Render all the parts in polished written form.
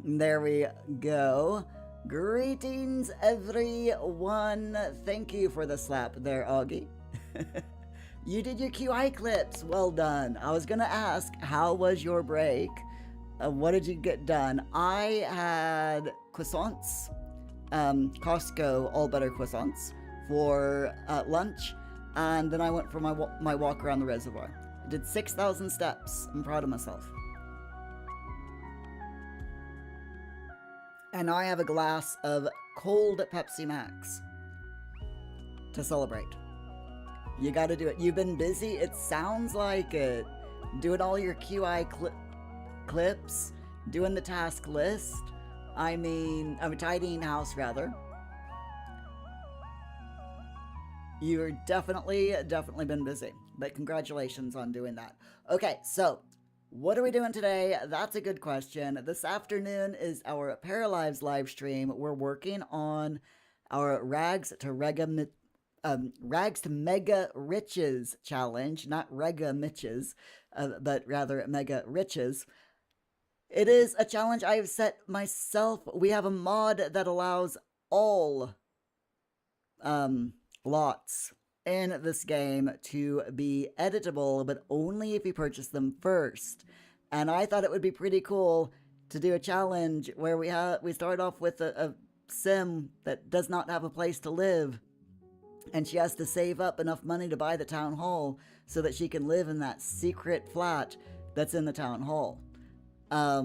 There we go. Greetings, everyone. Thank you for the slap there, Augie. You did your QI clips. Well done. I was going to ask, how was your break? What did you get done? I had croissants, Costco all butter croissants for lunch, and then I went for my walk around the reservoir. I did 6,000 steps. I'm proud of myself. And now I have a glass of cold Pepsi Max to celebrate. You gotta do it. You've been busy? It sounds like it. Doing all your QI clips, doing the task list. I'm tidying house, rather. You're definitely been busy. But congratulations on doing that. Okay, so what are we doing today? That's a good question. This afternoon is our Paralives live stream. We're working on our Rags to Mega Riches challenge, not Rega Mitches, but rather Mega Riches. It is a challenge I have set myself. We have a mod that allows all lots in this game to be editable, but only if you purchase them first. And I thought it would be pretty cool to do a challenge where we start off with a sim that does not have a place to live, and she has to save up enough money to buy the town hall so that she can live in that secret flat that's in the town hall. I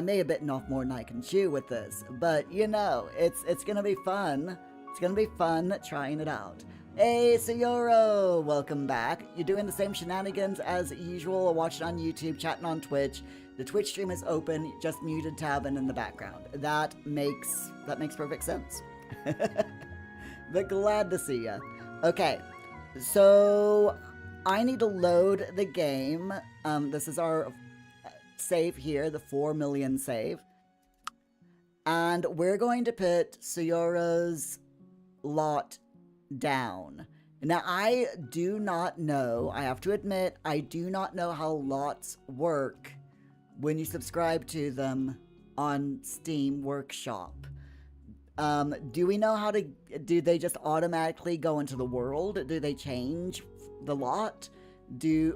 may have bitten off more than I can chew with this, but you know, it's gonna be fun. It's gonna be fun trying it out. Hey, Sayoro, welcome back. You're doing the same shenanigans as usual, watching on YouTube, chatting on Twitch. The Twitch stream is open, just muted tabbing in the background. That makes perfect sense. But glad to see ya. Okay, so I need to load the game. This is our save here, the 4 million save. And we're going to put Sayoro's lot down. Now, I do not know, I have to admit, I do not know how lots work when you subscribe to them on Steam Workshop. Do we know how to, do they just automatically go into the world? Do they change the lot? Do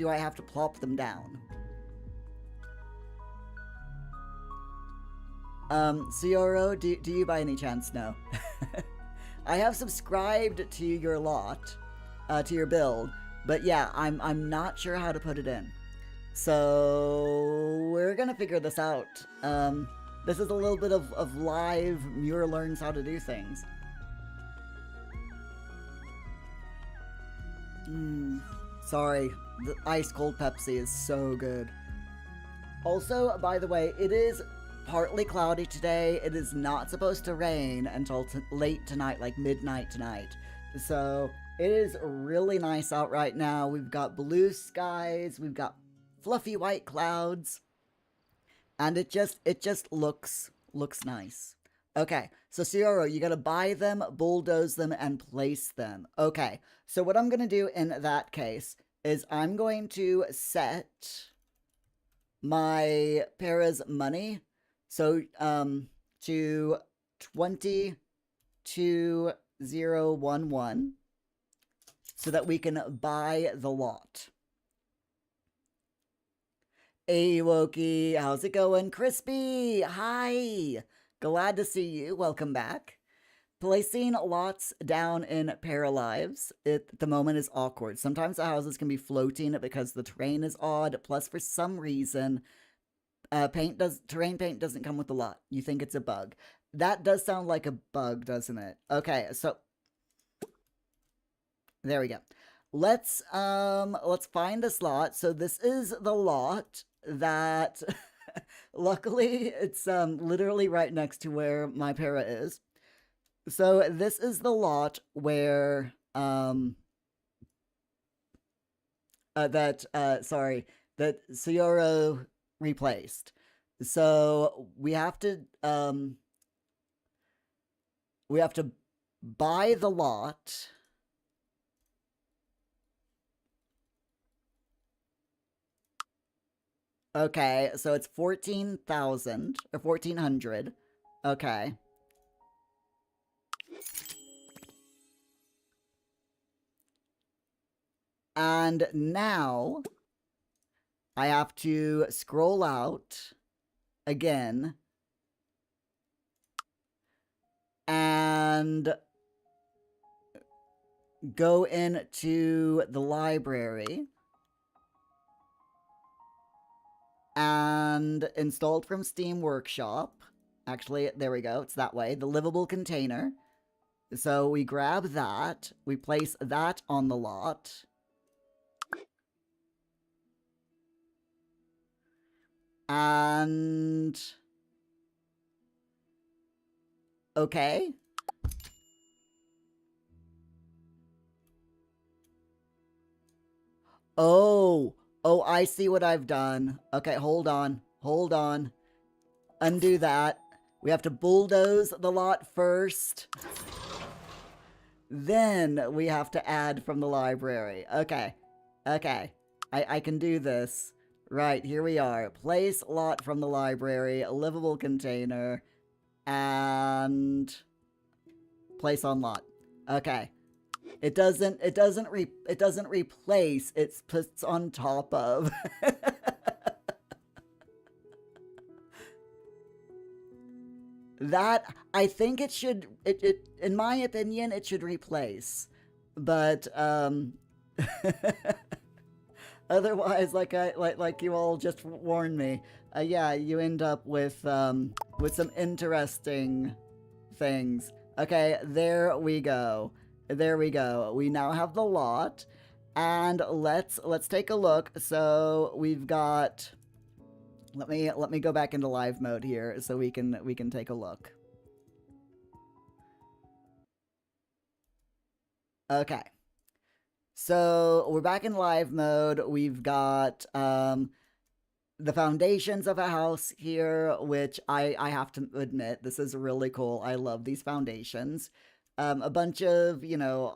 I have to plop them down? Sayoro, do you by any chance know? I have subscribed to your lot, to your build, but yeah, I'm not sure how to put it in. So we're gonna figure this out. This is a little bit of live Muir learns how to do things. Sorry, the ice cold Pepsi is so good. Also, by the way, it is partly cloudy today. It is not supposed to rain until late tonight, like midnight tonight. So it is really nice out right now. We've got blue skies, we've got fluffy white clouds, and it just looks nice. Okay, so Sayoro, you gotta buy them, bulldoze them, and place them. Okay, so what I'm gonna do in that case is I'm going to set my Para's money, so to 20,011, so that we can buy the lot. Hey, Wokey, how's it going? Crispy, hi! Glad to see you. Welcome back. Placing lots down in Paralives at the moment is awkward. Sometimes the houses can be floating because the terrain is odd. Plus, for some reason, terrain paint doesn't come with the lot. You think it's a bug. That does sound like a bug, doesn't it? Okay, so there we go. Let's find this lot. So this is the lot that luckily it's literally right next to where my para is. So this is the lot where that Sayoro replaced. So we have to buy the lot. Okay, so it's 14,000 or 1,400. Okay. And now I have to scroll out again and go into the library and installed from Steam Workshop. Actually, there we go. It's that way. The livable container. So we grab that. We place that on the lot. And... okay. Oh, oh, I see what I've done. Okay, hold on. Hold on. Undo that. We have to bulldoze the lot first. Then we have to add from the library. Okay. Okay. I can do this. Right, here we are. Place lot from the library, livable container, and place on lot. Okay. It doesn't replace, it puts on top of. That, I think it should, in my opinion, it should replace. But, otherwise, like you all just warned me, yeah, you end up with some interesting things. Okay, there we go. There we go. We now have the lot, and let's take a look. So we've got. Let me go back into live mode here so we can take a look. Okay. So we're back in live mode. We've got the foundations of a house here, which I have to admit, this is really cool. I love these foundations. A bunch of, you know,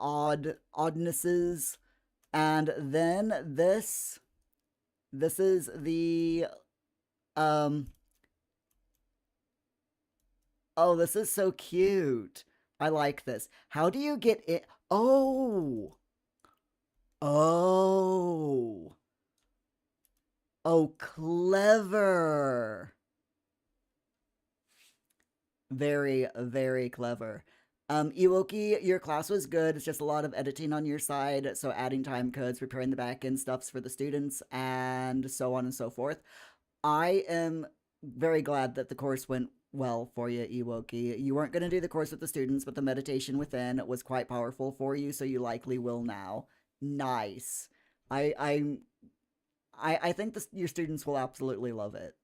oddnesses. And then this is the, oh, this is so cute. I like this. How do you get it? Oh. Oh. Oh, clever. Very, very clever. Iwoki, your class was good. It's just a lot of editing on your side. So adding time codes, preparing the backend stuffs for the students, and so on and so forth. I am very glad that the course went well for you, Iwoki. You weren't going to do the course with the students, but the meditation within was quite powerful for you, so you likely will now. Nice. I think your students will absolutely love it.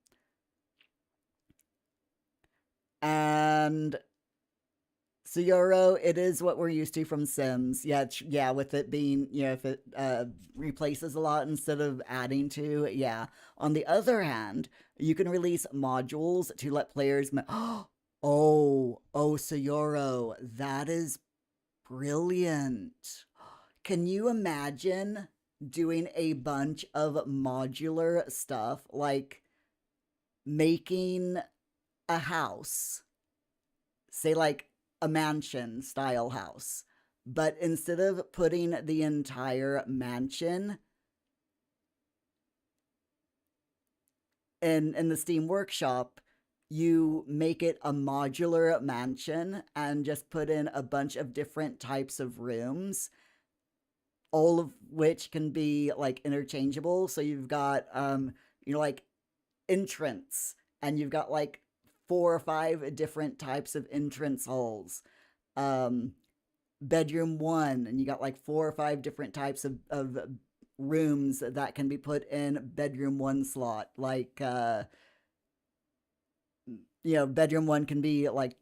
And Suyoro, it is what we're used to from Sims. Yeah, yeah, with it being, you know, if it replaces a lot instead of adding to, yeah. On the other hand, you can release modules to let players... oh, Suyoro, that is brilliant. Can you imagine doing a bunch of modular stuff, like making a house, say like a mansion style house, but instead of putting the entire mansion in the Steam Workshop, you make it a modular mansion and just put in a bunch of different types of rooms, all of which can be like interchangeable. So you've got you know, like entrance, and you've got like 4 or 5 different types of entrance halls. Bedroom 1, and you got like 4 or 5 different types of rooms that can be put in bedroom 1 slot. Like you know, bedroom 1 can be like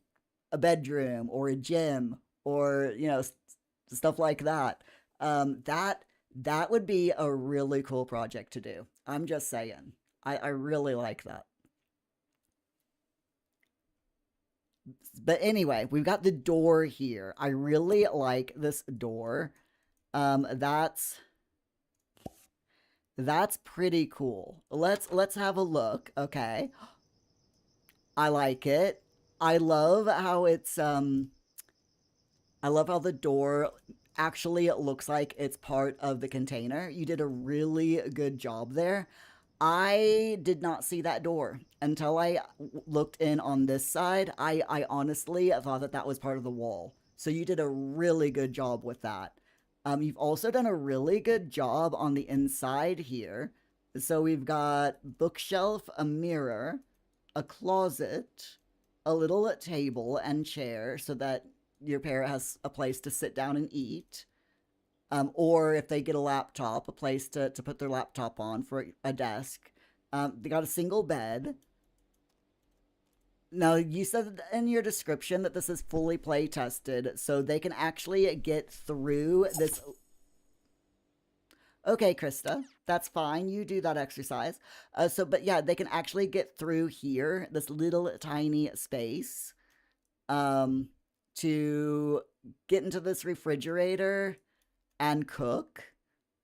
a bedroom or a gym, or, you know, stuff like that. That would be a really cool project to do. I'm just saying. I really like that. But anyway, we've got the door here. I really like this door. That's That's pretty cool. Let's have a look, okay? I like it. I love how I love how the door actually it looks like it's part of the container. You did a really good job there. I did not see that door until I looked in on this side. I honestly thought that that was part of the wall. So you did a really good job with that. You've also done a really good job on the inside here. So we've got bookshelf, a mirror, a closet, a little table and chair so that your parent has a place to sit down and eat. Or if they get a laptop, a place to put their laptop on for a desk. They got a single bed. Now, you said in your description that this is fully play tested, so they can actually get through this. Okay, Krista, that's fine. You do that exercise. But yeah, they can actually get through here, this little tiny space, to get into this refrigerator and cook.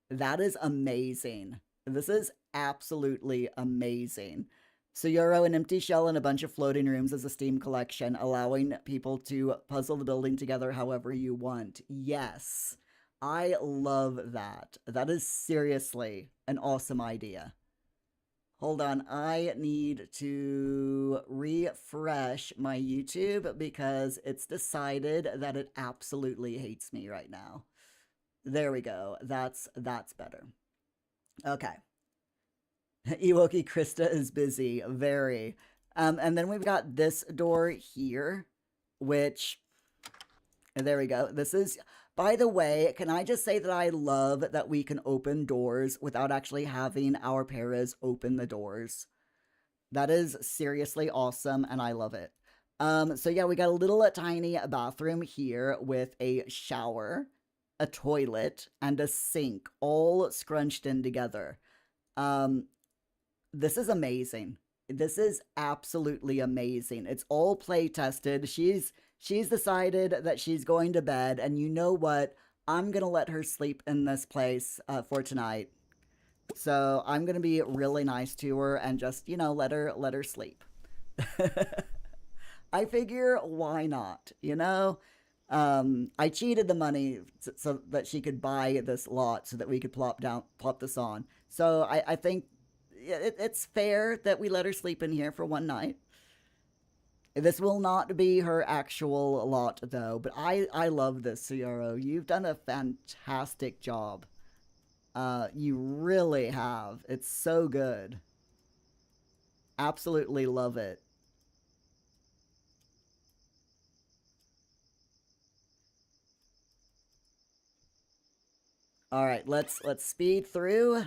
That is amazing. This is absolutely amazing. So Euro, an empty shell and a bunch of floating rooms as a Steam collection, allowing people to puzzle the building together however you want. Yes, I love that. That is seriously an awesome idea. Hold on, I need to refresh my YouTube because it's decided that it absolutely hates me right now. There we go. That's better. Okay. Ewoki Krista is busy, very. And then we've got this door here, which, there we go. This is, by the way, can I just say that I love that we can open doors without actually having our paras open the doors. That is seriously awesome, and I love it. So yeah, we got a little tiny bathroom here with a shower, a toilet, and a sink, all scrunched in together. This is amazing. This is absolutely amazing. It's all play tested. She's decided that she's going to bed, and you know what? I'm gonna let her sleep in this place for tonight. So I'm gonna be really nice to her and just, you know, let her sleep. I figure why not, you know? I cheated the money so that she could buy this lot so that we could plop this on. So I think it's fair that we let her sleep in here for one night. This will not be her actual lot, though, but I love this, Ciaro. You've done a fantastic job. You really have. It's so good. Absolutely love it. All right, let's speed through.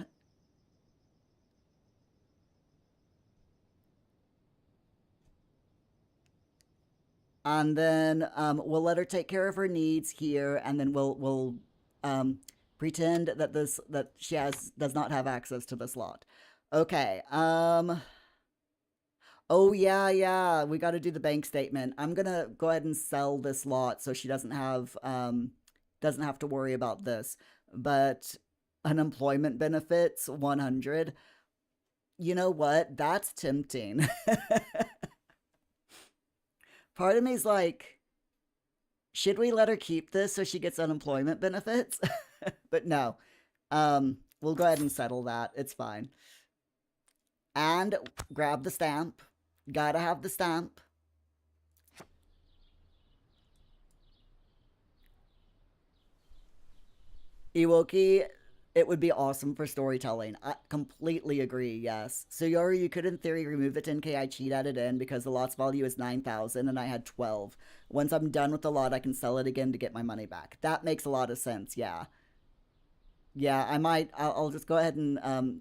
And then we'll let her take care of her needs here, and then we'll pretend that she does not have access to this lot. Okay. Oh yeah, we got to do the bank statement. I'm gonna go ahead and sell this lot so she doesn't have to worry about this. But unemployment benefits 100. You know what? That's tempting. Part of me's like, should we let her keep this so she gets unemployment benefits? But no. We'll go ahead and settle that. It's fine. And grab the stamp. Gotta have the stamp. Ewoki, it would be awesome for storytelling. I completely agree, yes. So Yori, you could in theory remove the 10k I cheat added in because the lot's value is 9,000 and I had 12. Once I'm done with the lot, I can sell it again to get my money back. That makes a lot of sense, yeah. Yeah, I'll just go ahead and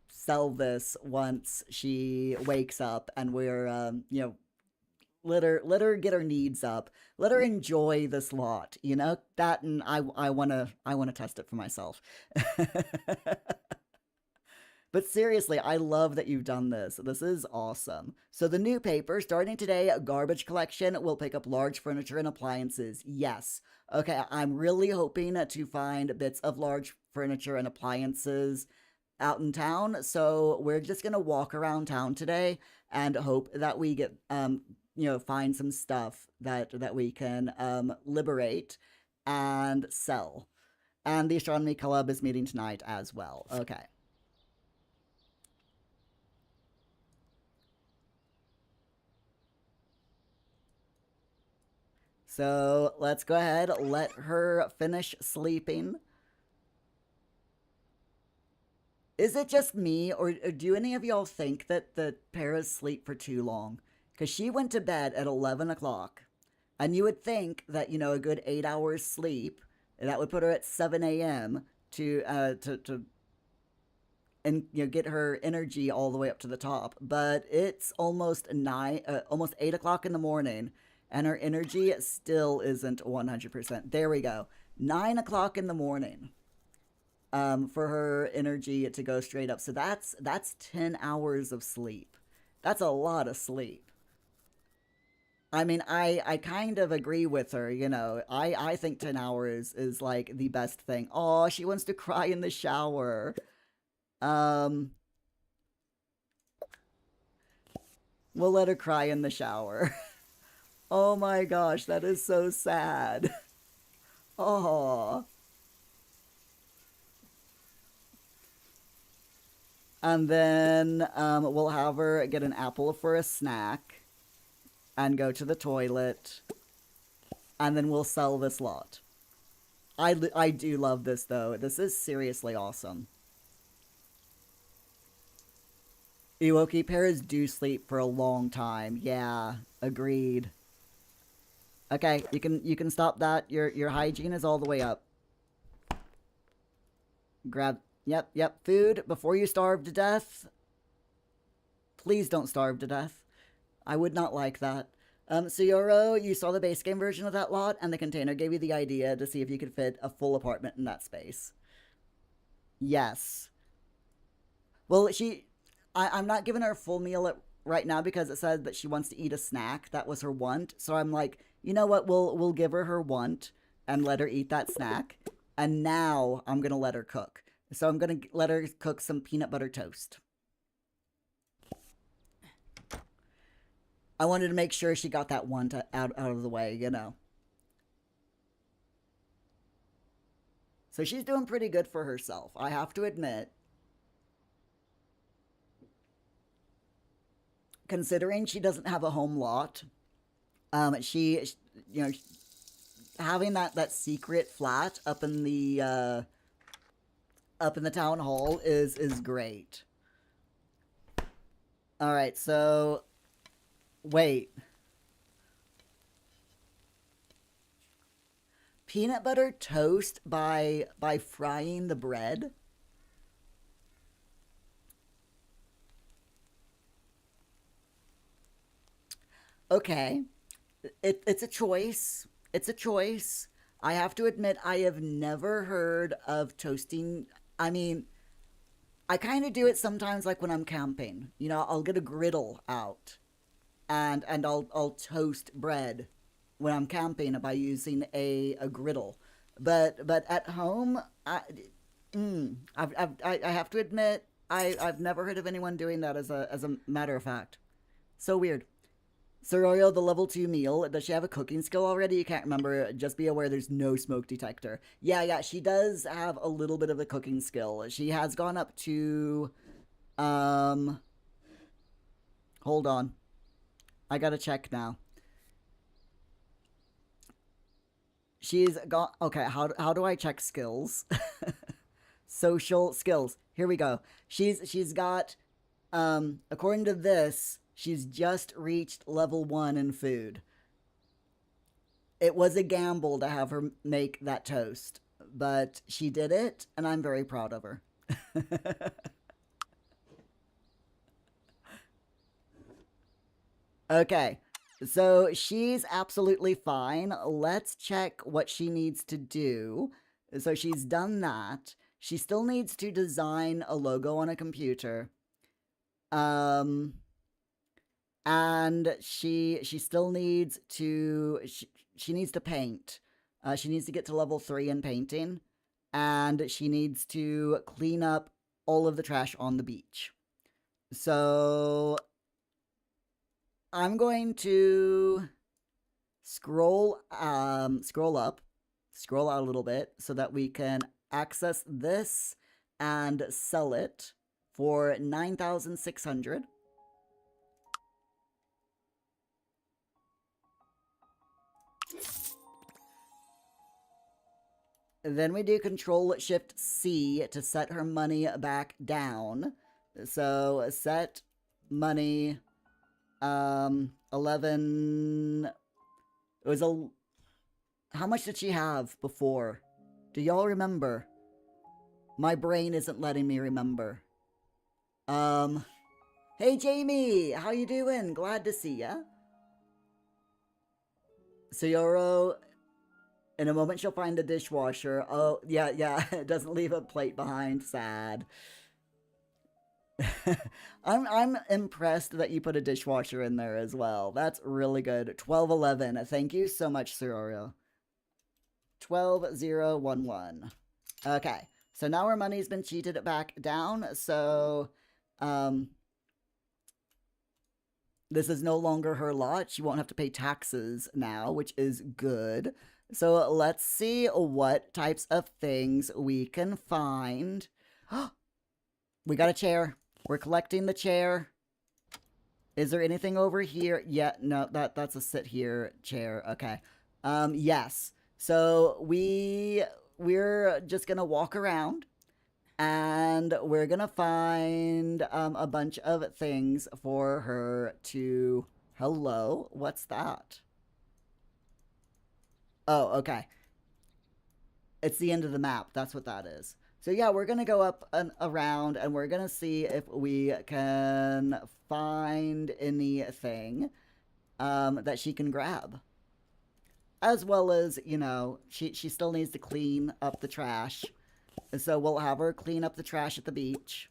sell this once she wakes up and we're, you know, let her get her needs up. Let her enjoy this lot, you know? That, and I wanna test it for myself. But seriously, I love that you've done this. This is awesome. So the new paper, starting today, garbage collection will pick up large furniture and appliances. Yes. Okay, I'm really hoping to find bits of large furniture and appliances out in town, so we're just gonna walk around town today and hope that we get find some stuff that we can liberate and sell. And the astronomy club is meeting tonight as well. Okay. So let's go ahead, let her finish sleeping. Is it just me, or do any of y'all think that the Paras sleep for too long? Because she went to bed at 11 o'clock, and you would think that, a good 8 hours sleep, that would put her at 7 a.m. to and get her energy all the way up to the top. But it's almost almost 8 o'clock in the morning, and her energy still isn't 100%. There we go, 9 o'clock in the morning. For her energy to go straight up. So that's 10 hours of sleep. That's a lot of sleep. I mean, I kind of agree with her. I think 10 hours is like the best thing. Oh, she wants to cry in the shower. Um, we'll let her cry in the shower. Oh my gosh, that is so sad. Oh. And then we'll have her get an apple for a snack and go to the toilet. And then we'll sell this lot. I do love this, though. This is seriously awesome. Ewoki pairs do sleep for a long time. Yeah, agreed. Okay, you can stop that. Your hygiene is all the way up. Grab. Yep. Food before you starve to death. Please don't starve to death. I would not like that. Sayoro, you saw the base game version of that lot, and the container gave you the idea to see if you could fit a full apartment in that space. Yes. Well, I'm not giving her a full meal right now because it said that she wants to eat a snack. That was her want. So I'm like, you know what? We'll give her her want and let her eat that snack. And now I'm gonna let her cook. So I'm gonna let her cook some peanut butter toast. I wanted to make sure she got that want out of the way. So she's doing pretty good for herself, I have to admit. Considering she doesn't have a home lot, she, having that secret flat up in the town hall is great. All right, so wait. Peanut butter toast by frying the bread? Okay. It's a choice. It's a choice. I have to admit, I have never heard of toasting. I mean, I kind of do it sometimes, like when I'm camping. I'll get a griddle out, and I'll toast bread when I'm camping by using a griddle. But at home, I have to admit, I've never heard of anyone doing that as a matter of fact. So weird. Soroyo, the level 2 meal, does she have a cooking skill already? You can't remember. Just be aware there's no smoke detector. Yeah, she does have a little bit of a cooking skill. She has gone up to... Um... Hold on. I gotta check now. She's got... Okay, how do I check skills? Social skills. Here we go. She's got... According to this... She's just reached level 1 in food. It was a gamble to have her make that toast, but she did it, and I'm very proud of her. Okay, so she's absolutely fine. Let's check what she needs to do. So she's done that. She still needs to design a logo on a computer. And she still needs to she needs to paint. She needs to get to level 3 in painting, and she needs to clean up all of the trash on the beach. So I'm going to scroll up, scroll out a little bit so that we can access this and sell it for 9,600. Then we do Control-Shift-C to set her money back down. So set money 11. It was a. How much did she have before? Do y'all remember? My brain isn't letting me remember. Hey Jamie, how you doing? Glad to see ya. Sayoro, in a moment she'll find the dishwasher. Oh, yeah, it doesn't leave a plate behind. Sad. I'm impressed that you put a dishwasher in there as well. That's really good. 1211. Thank you so much, Sayoro. 12011. Okay. So now our money's been cheated back down, so this is no longer her lot. She won't have to pay taxes now, which is good. So let's see what types of things we can find. We got a chair. We're collecting the chair. Is there anything over here? Yeah, no, that's a sit here chair. Okay. Yes. So we're just gonna walk around and we're gonna find a bunch of things for her to. Hello, what's that? Oh, okay. It's the end of the map. That's what that is. So yeah, we're gonna go up and around and we're gonna see if we can find anything that she can grab. As well as, you know, she still needs to clean up the trash. So we'll have her clean up the trash at the beach.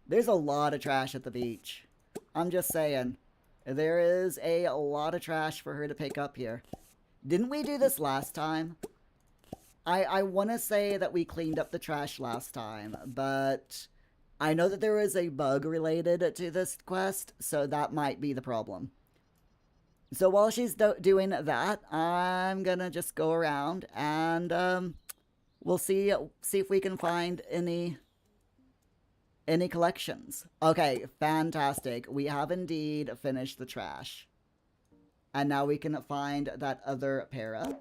There's a lot of trash at the beach. I'm just saying. There is a lot of trash for her to pick up here. Didn't we do this last time? I want to say that we cleaned up the trash last time, but I know that there was a bug related to this quest, so that might be the problem. So while she's doing that, I'm gonna just go around and we'll see if we can find any collections. Okay, fantastic. We have indeed finished the trash. And now we can find that other para.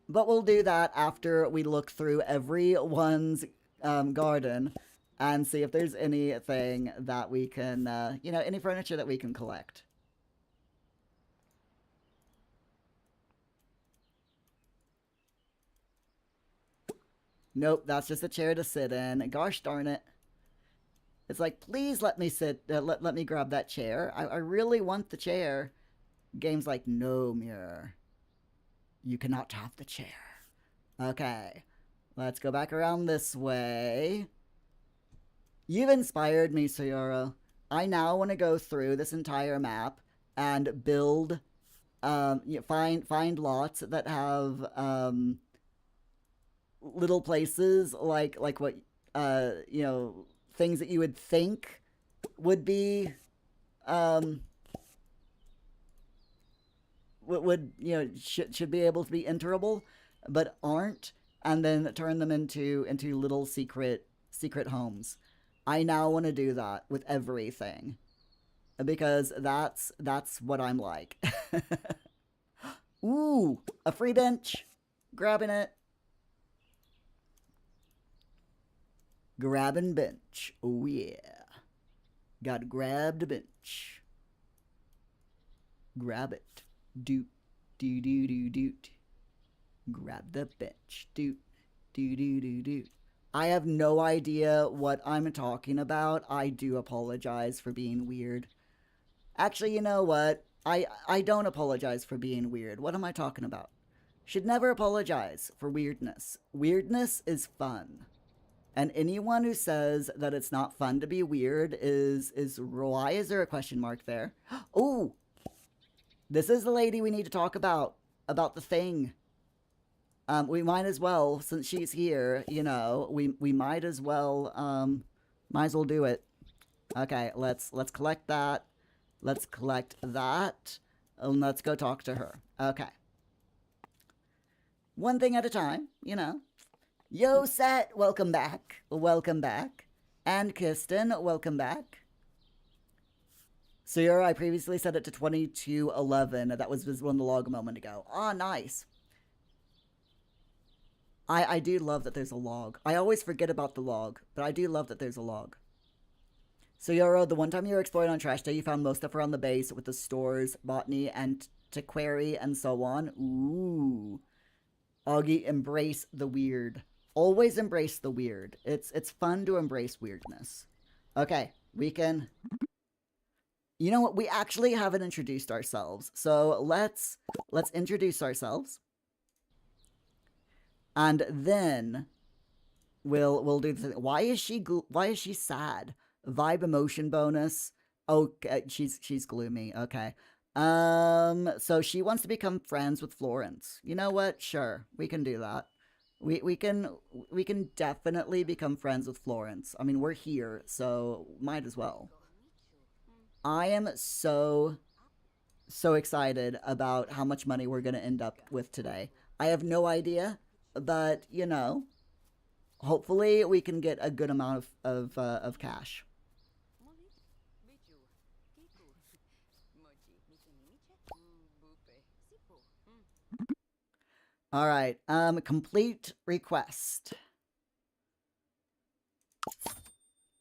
But we'll do that after we look through everyone's garden and see if there's anything that we can, you know, any furniture that we can collect. Nope, that's just a chair to sit in. Gosh darn it. It's like, please let me sit, let me grab that chair. I really want the chair. Game's like, no, Muir. You cannot have the chair. Okay, let's go back around this way. You've inspired me, Sayoro. I now want to go through this entire map and build, find lots that have, little places like what, you know, things that you would think would be, would you know, should be able to be enterable, but aren't, and then turn them into little secret homes. I now want to do that with everything, because that's what I'm like. Ooh, a free bench, grabbing it. Grabbing bench. Oh yeah. Gotta grab the bench. Grab it. Doot. Doo doo doo doot. Grab the bench. Doot. Doo doo doo doot. I have no idea what I'm talking about. I do apologize for being weird. Actually, you know what? I don't apologize for being weird. What am I talking about? Should never apologize for weirdness. Weirdness is fun. And anyone who says that it's not fun to be weird is why is there a question mark there? Oh, this is the lady we need to talk about. about the thing. We might as well, since she's here, you know, we might as well do it. Okay, let's collect that. Let's collect that. And let's go talk to her. Okay. One thing at a time, you know. Yo, Set, welcome back. Welcome back. And Kirsten, welcome back. Sierra, I previously set it to 2211. That was visible in the log a moment ago. Ah, nice. I do love that there's a log. I always forget about the log, but I do love that there's a log. So, Yoro, the one time you were exploring on Trash Day, you found most stuff around the base with the stores, botany, antiquary, and so on. Ooh. Augie, embrace the weird. Always embrace the weird. It's fun to embrace weirdness. Okay, we can... You know what? We actually haven't introduced ourselves. So, let's introduce ourselves. And then we'll do the thing. Why is she sad? Vibe emotion bonus. Okay, she's gloomy. Okay. So she wants to become friends with Florence. You know what? Sure, we can do that. We can definitely become friends with Florence. I mean, we're here, so might as well. I am so excited about how much money we're gonna end up with today. I have no idea. But, you know, hopefully we can get a good amount of cash. All right. Complete request.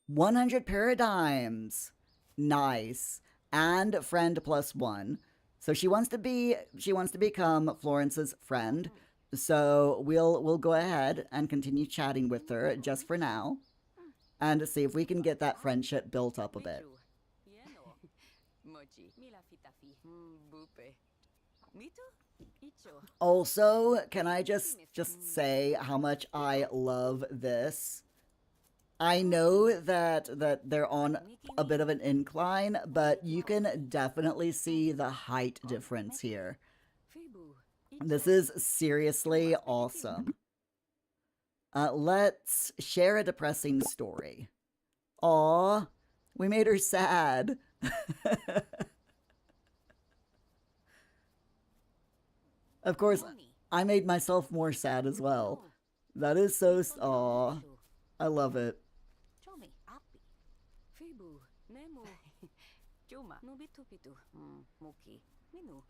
100 paradigms. Nice. And friend +1. So she wants to become Florence's friend. So we'll go ahead and continue chatting with her just for now and see if we can get that friendship built up a bit. Also, can I just say how much I love this? I know that they're on a bit of an incline, but you can definitely see the height difference here. This is seriously awesome. Let's share a depressing story. Aw, we made her sad. Of course, I made myself more sad as well. That is so... Aw, I love it.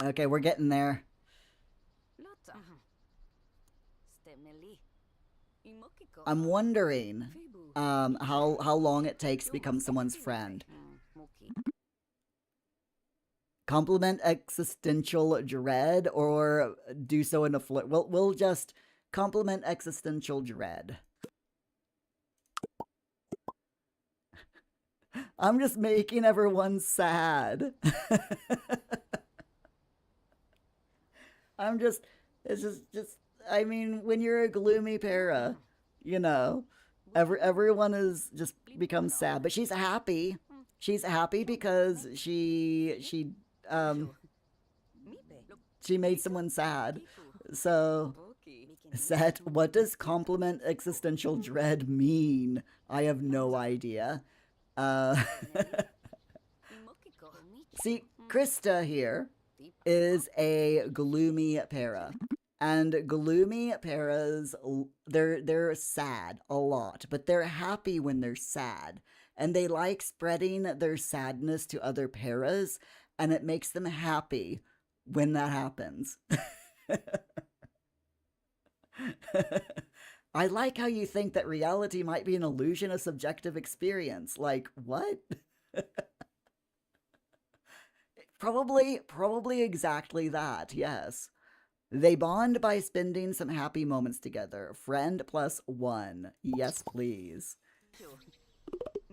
Okay, we're getting there. I'm wondering how long it takes to become someone's friend. Compliment existential dread or do so in a flirt? We'll just compliment existential dread. I'm just making everyone sad. It's just, I mean, when you're a gloomy para, you know, everyone is just becomes sad, but she's happy. She's happy because she made someone sad. So, Set, what does compliment existential dread mean? I have no idea. See, Krista here is a gloomy para. And gloomy paras, they're sad a lot, but they're happy when they're sad. And they like spreading their sadness to other paras, and it makes them happy when that happens. I like how you think that reality might be an illusion of subjective experience. Like, what? Probably exactly that, yes. They bond by spending some happy moments together. Friend +1. Yes, please.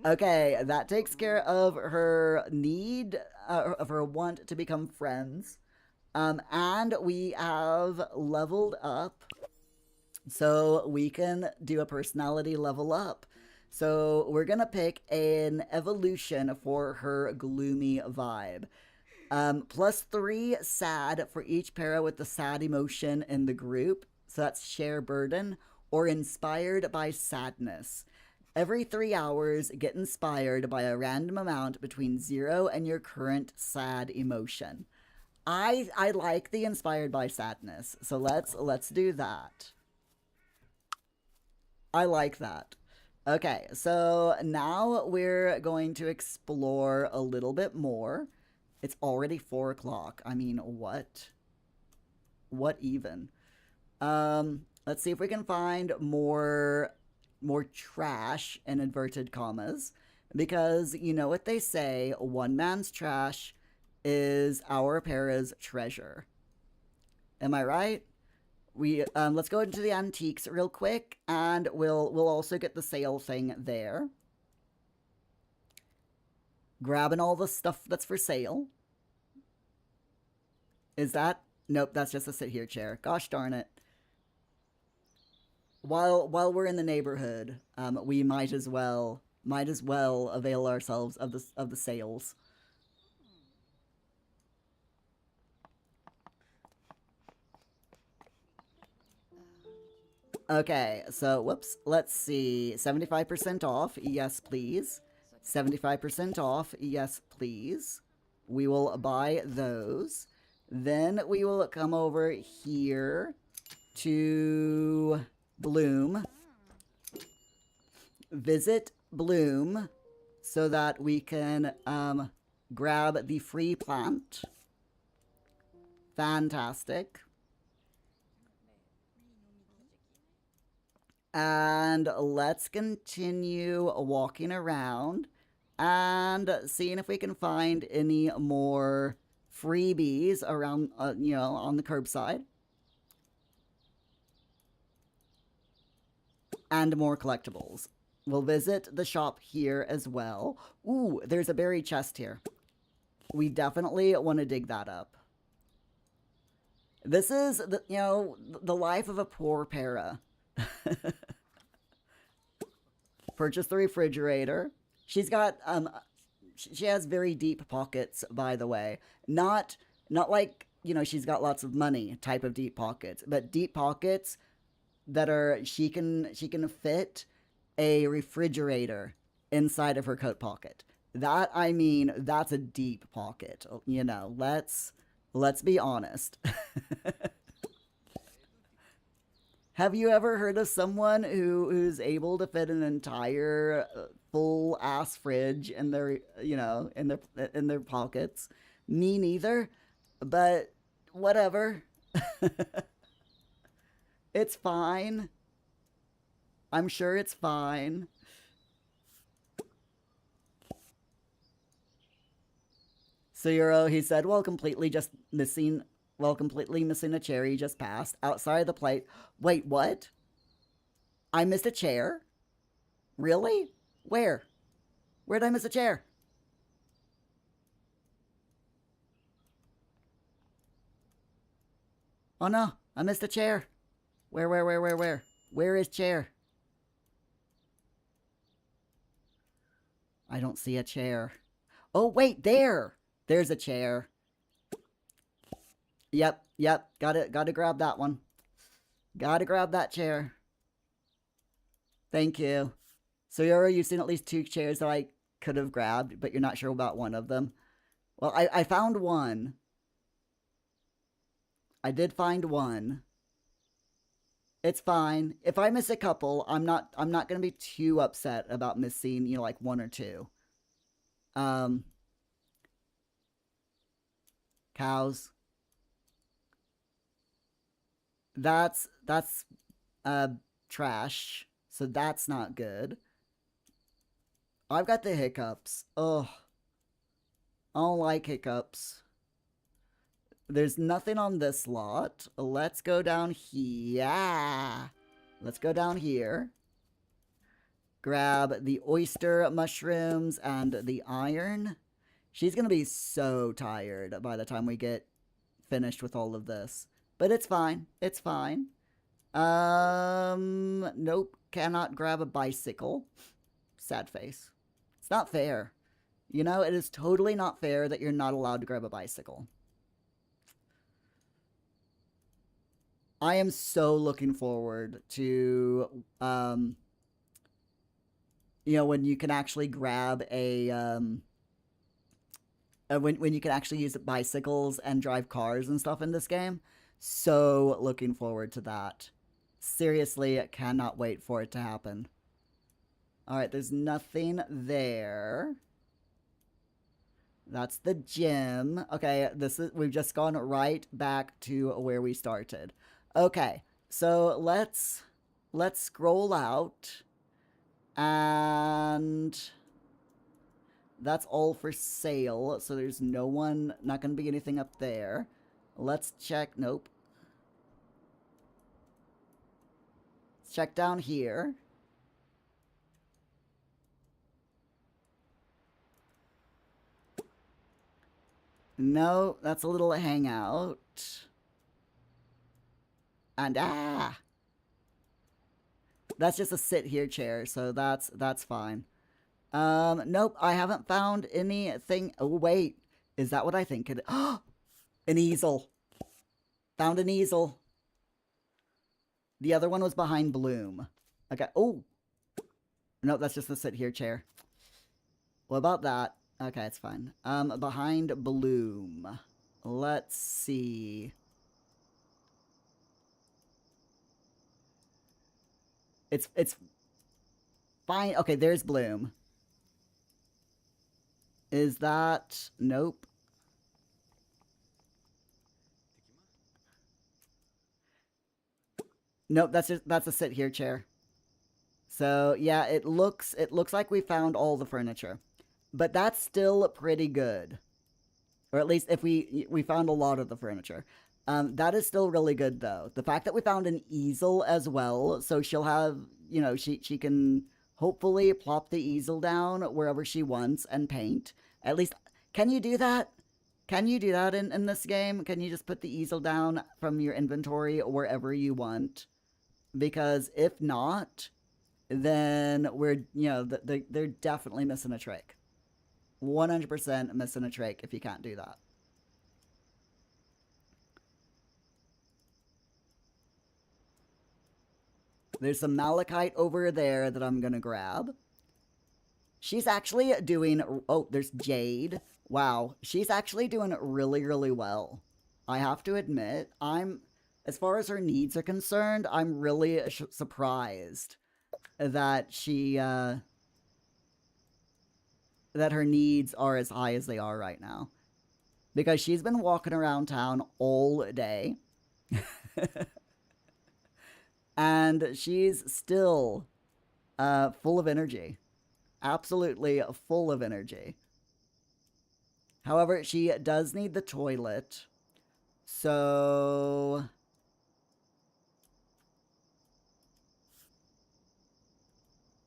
Okay, that takes care of her need, of her want to become friends. And we have leveled up, so we can do a personality level up. So we're gonna pick an evolution for her gloomy vibe. +3 sad for each para with the sad emotion in the group. So that's share burden or inspired by sadness. Every 3 hours, get inspired by a random amount between 0 and your current sad emotion. I like the inspired by sadness, so let's do that. I like that. Okay, so now we're going to explore a little bit more. It's already 4 o'clock. I mean, what? What even? Let's see if we can find more trash in inverted commas. Because you know what they say, one man's trash is our para's treasure. Am I right? We let's go into the antiques real quick, and we'll also get the sale thing there. Grabbing all the stuff that's for sale. Is that? Nope, that's just a sit here chair. Gosh darn it. While we're in the neighborhood, we might as well avail ourselves of the sales. Okay, so whoops, let's see. 75% off, yes please. 75% off, yes please. We will buy those. Then we will come over here to Bloom. Visit Bloom so that we can grab the free plant. Fantastic. And let's continue walking around and seeing if we can find any more freebies around, on the curbside. And more collectibles. We'll visit the shop here as well. Ooh, there's a buried chest here. We definitely want to dig that up. This is, the life of a poor para. Purchase the refrigerator. She's got she has very deep pockets, by the way. Not like, she's got lots of money type of deep pockets, but deep pockets that are she can fit a refrigerator inside of her coat pocket. That, I mean, that's a deep pocket. Let's be honest. Have you ever heard of someone who's able to fit an entire full ass fridge in their in their pockets? Me neither, but whatever. It's fine. I'm sure it's fine. Sayuro, he said, completely missing a chair he just passed outside of the plate. Wait, what? I missed a chair? Really? Where? Where'd I miss a chair? Oh no, I missed a chair. Where? Where is chair? I don't see a chair. Oh, wait, there! There's a chair. Yep. Gotta grab that one. Gotta grab that chair. Thank you. So, Yoro, you've seen at least 2 chairs that I could have grabbed, but you're not sure about one of them. Well, I found one. I did find one. It's fine. If I miss a couple, I'm not gonna be too upset about missing, like 1 or 2. Cows. That's trash. So that's not good. I've got the hiccups. Ugh. I don't like hiccups. There's nothing on this lot. Let's go down here. Let's go down here. Grab the oyster mushrooms and the iron. She's gonna be so tired by the time we get finished with all of this. But it's fine. It's fine. Nope. Cannot grab a bicycle. Sad face. It's not fair. You know, it is totally not fair that you're not allowed to grab a bicycle. I am so looking forward to, you know, when you can actually grab when you can actually use bicycles and drive cars and stuff in this game. So looking forward to that. Seriously, cannot wait for it to happen. All right, there's nothing there. That's the gym. Okay, we've just gone right back to where we started. Okay, so let's scroll out, and that's all for sale. So there's not going to be anything up there. Let's check. Nope. Let's check down here. No, that's a little hangout. And that's just a sit here chair, so that's fine. Nope, I haven't found anything. Oh wait, is that what I think it? Oh, an easel. Found an easel. The other one was behind Bloom. Okay. Oh, no, that's just the sit here chair. What about that? Okay, it's fine. Behind Bloom. Let's see. It's fine. Okay, there's Bloom. Is that... Nope. Nope, that's a sit here chair. So, yeah, it looks like we found all the furniture. But that's still pretty good. Or at least if we found a lot of the furniture. That is still really good, though. The fact that we found an easel as well, so she'll have, you know, she can hopefully plop the easel down wherever she wants and paint. At least, can you do that? Can you do that in this game? Can you just put the easel down from your inventory wherever you want? Because if not, then we're, you know, they're definitely missing a trick. 100% missing a trick if you can't do that. There's some malachite over there that I'm gonna grab. She's actually doing... Oh, there's jade. Wow, she's actually doing really, really well. I have to admit, as far as her needs are concerned, I'm really surprised that that her needs are as high as they are right now. Because she's been walking around town all day. And she's still full of energy. Absolutely full of energy. However, she does need the toilet. So...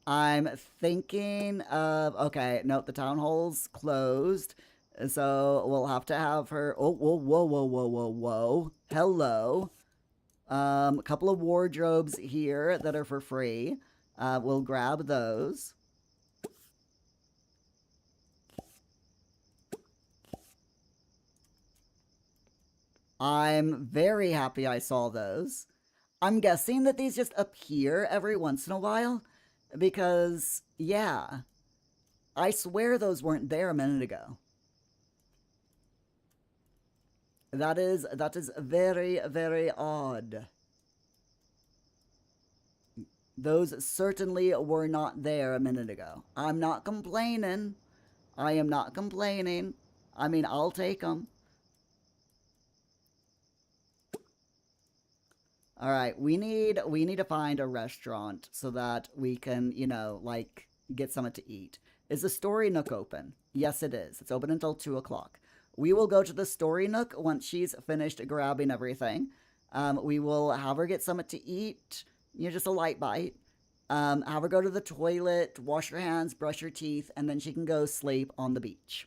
I'm thinking of... Okay, nope, the town hall's closed. So we'll have to have her... Oh, whoa, whoa, whoa, whoa, whoa, whoa. Hello. A couple of wardrobes here that are for free. We'll grab those. I'm very happy I saw those. I'm guessing that these just appear every once in a while. Because, yeah. I swear those weren't there a minute ago. That is very, very odd. Those certainly were not there a minute ago. I'm not complaining. I am not complaining. I mean, I'll take them. All right, we need to find a restaurant so that we can, you know, like, get something to eat. Is the Story Nook open? Yes, it is. It's open until 2 o'clock. We will go to the Story Nook once she's finished grabbing everything. We will have her get something to eat, you know, just a light bite. Have her go to the toilet, wash her hands, brush her teeth, and then she can go sleep on the beach.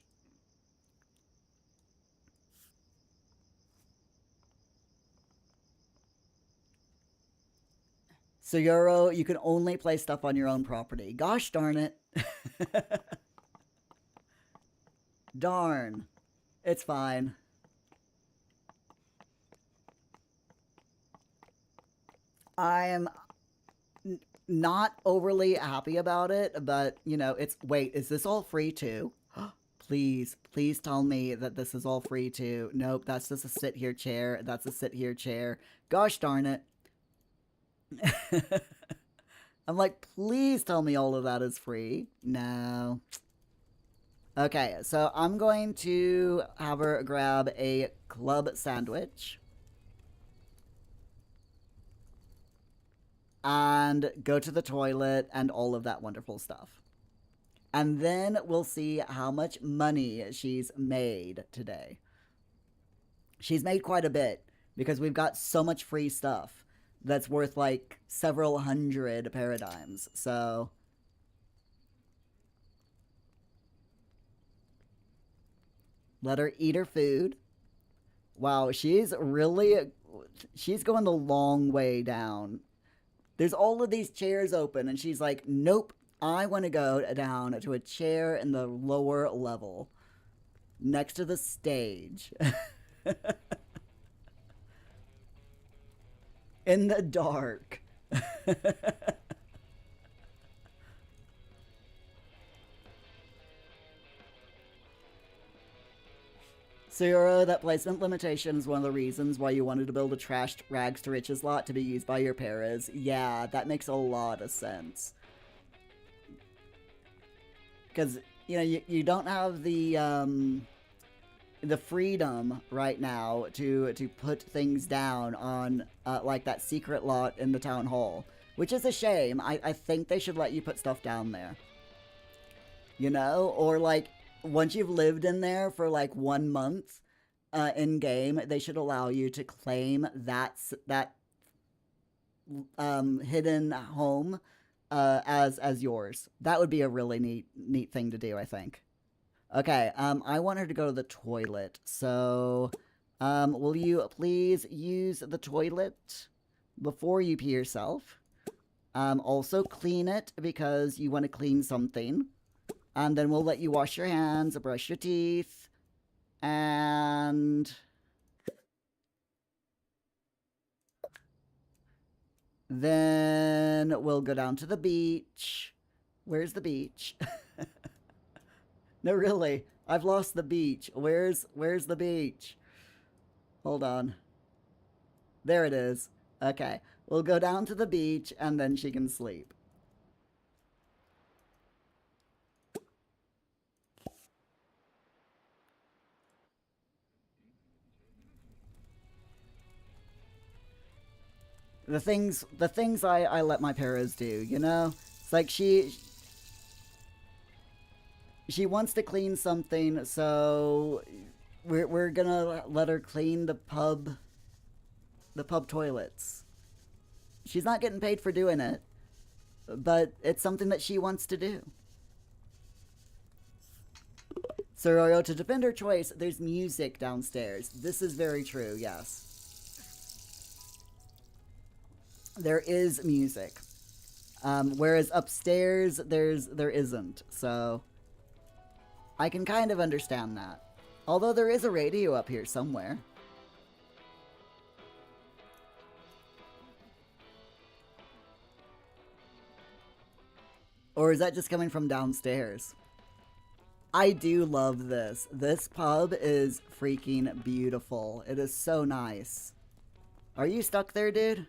So, Yoro, you can only play stuff on your own property. Gosh darn it. Darn. It's fine. I am not overly happy about it, but, you know, it's... Wait, is this all free too? Please, please tell me that this is all free too. Nope, that's just a sit here chair. That's a sit here chair. Gosh darn it. I'm like, please tell me all of that is free. No. Okay, so I'm going to have her grab a club sandwich. And go to the toilet and all of that wonderful stuff. And then we'll see how much money she's made today. She's made quite a bit because we've got so much free stuff that's worth like several hundred paradigms. So let her eat her food. Wow, she's going the long way down. There's all of these chairs open and she's like, nope, I want to go down to a chair in the lower level next to the stage. In the dark. Zero, that placement limitation is one of the reasons why you wanted to build a trashed rags to riches lot to be used by your paras. Yeah, that makes a lot of sense. Because, you know, you don't have the freedom right now to put things down on, like, that secret lot in the town hall. Which is a shame. I think they should let you put stuff down there. You know? Or, like, once you've lived in there for, like, 1 month in-game, they should allow you to claim that hidden home as yours. That would be a really neat thing to do, I think. Okay, I want her to go to the toilet. So, will you please use the toilet before you pee yourself? Also clean it because you want to clean something. And then we'll let you wash your hands, brush your teeth, and then we'll go down to the beach. Where's the beach? No, really, I've lost the beach. Where's the beach? Hold on. There it is. Okay, we'll go down to the beach and then she can sleep. The things I let my paras do, you know? It's like she wants to clean something, so we're gonna let her clean the pub toilets. She's not getting paid for doing it, but it's something that she wants to do. Soroyo, to defend her choice, there's music downstairs. This is very true, yes. There is music. Whereas upstairs, there isn't. So, I can kind of understand that. Although there is a radio up here somewhere. Or is that just coming from downstairs? I do love this. This pub is freaking beautiful. It is so nice. Are you stuck there, dude?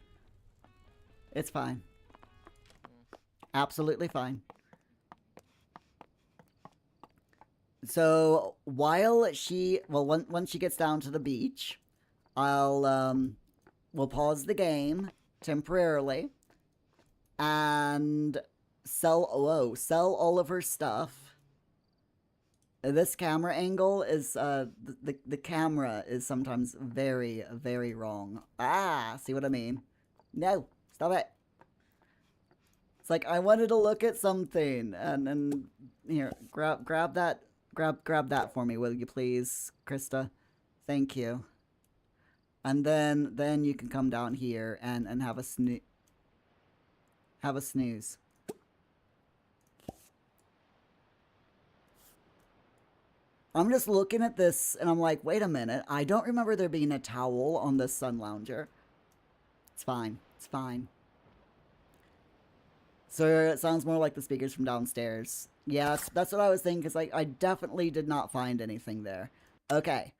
It's fine. Absolutely fine. So, while she... Well, once she gets down to the beach, we'll pause the game temporarily and sell all of her stuff. This camera angle is, the camera is sometimes very, very wrong. Ah, see what I mean? No. Stop it. It's like I wanted to look at something and here, grab that for me, will you please, Krista? Thank you. And then you can come down here and have a snooze. I'm just looking at this and I'm like, wait a minute. I don't remember there being a towel on this sun lounger. It's fine. It's fine. So it sounds more like the speakers from downstairs. Yeah, that's what I was thinking, because I definitely did not find anything there. Okay.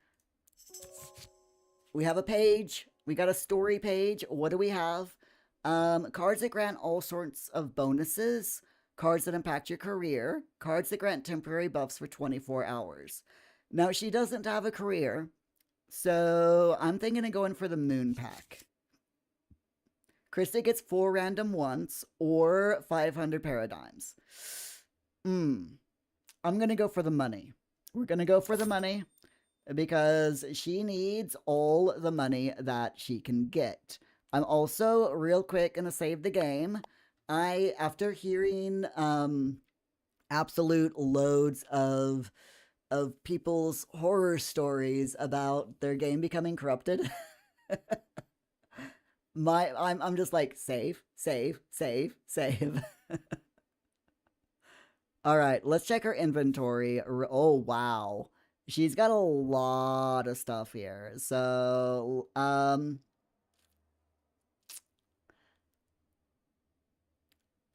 We have a page. We got a story page. What do we have? Cards that grant all sorts of bonuses. Cards that impact your career. Cards that grant temporary buffs for 24 hours. Now, she doesn't have a career, so I'm thinking of going for the Moon Pack. Krista gets 4 random ones or 500 paradigms. I'm going to go for the money. We're going to go for the money because she needs all the money that she can get. I'm also real quick going to save the game. After hearing absolute loads of people's horror stories about their game becoming corrupted, I'm just like save. All right, let's check her inventory. Oh wow, she's got a lot of stuff here. So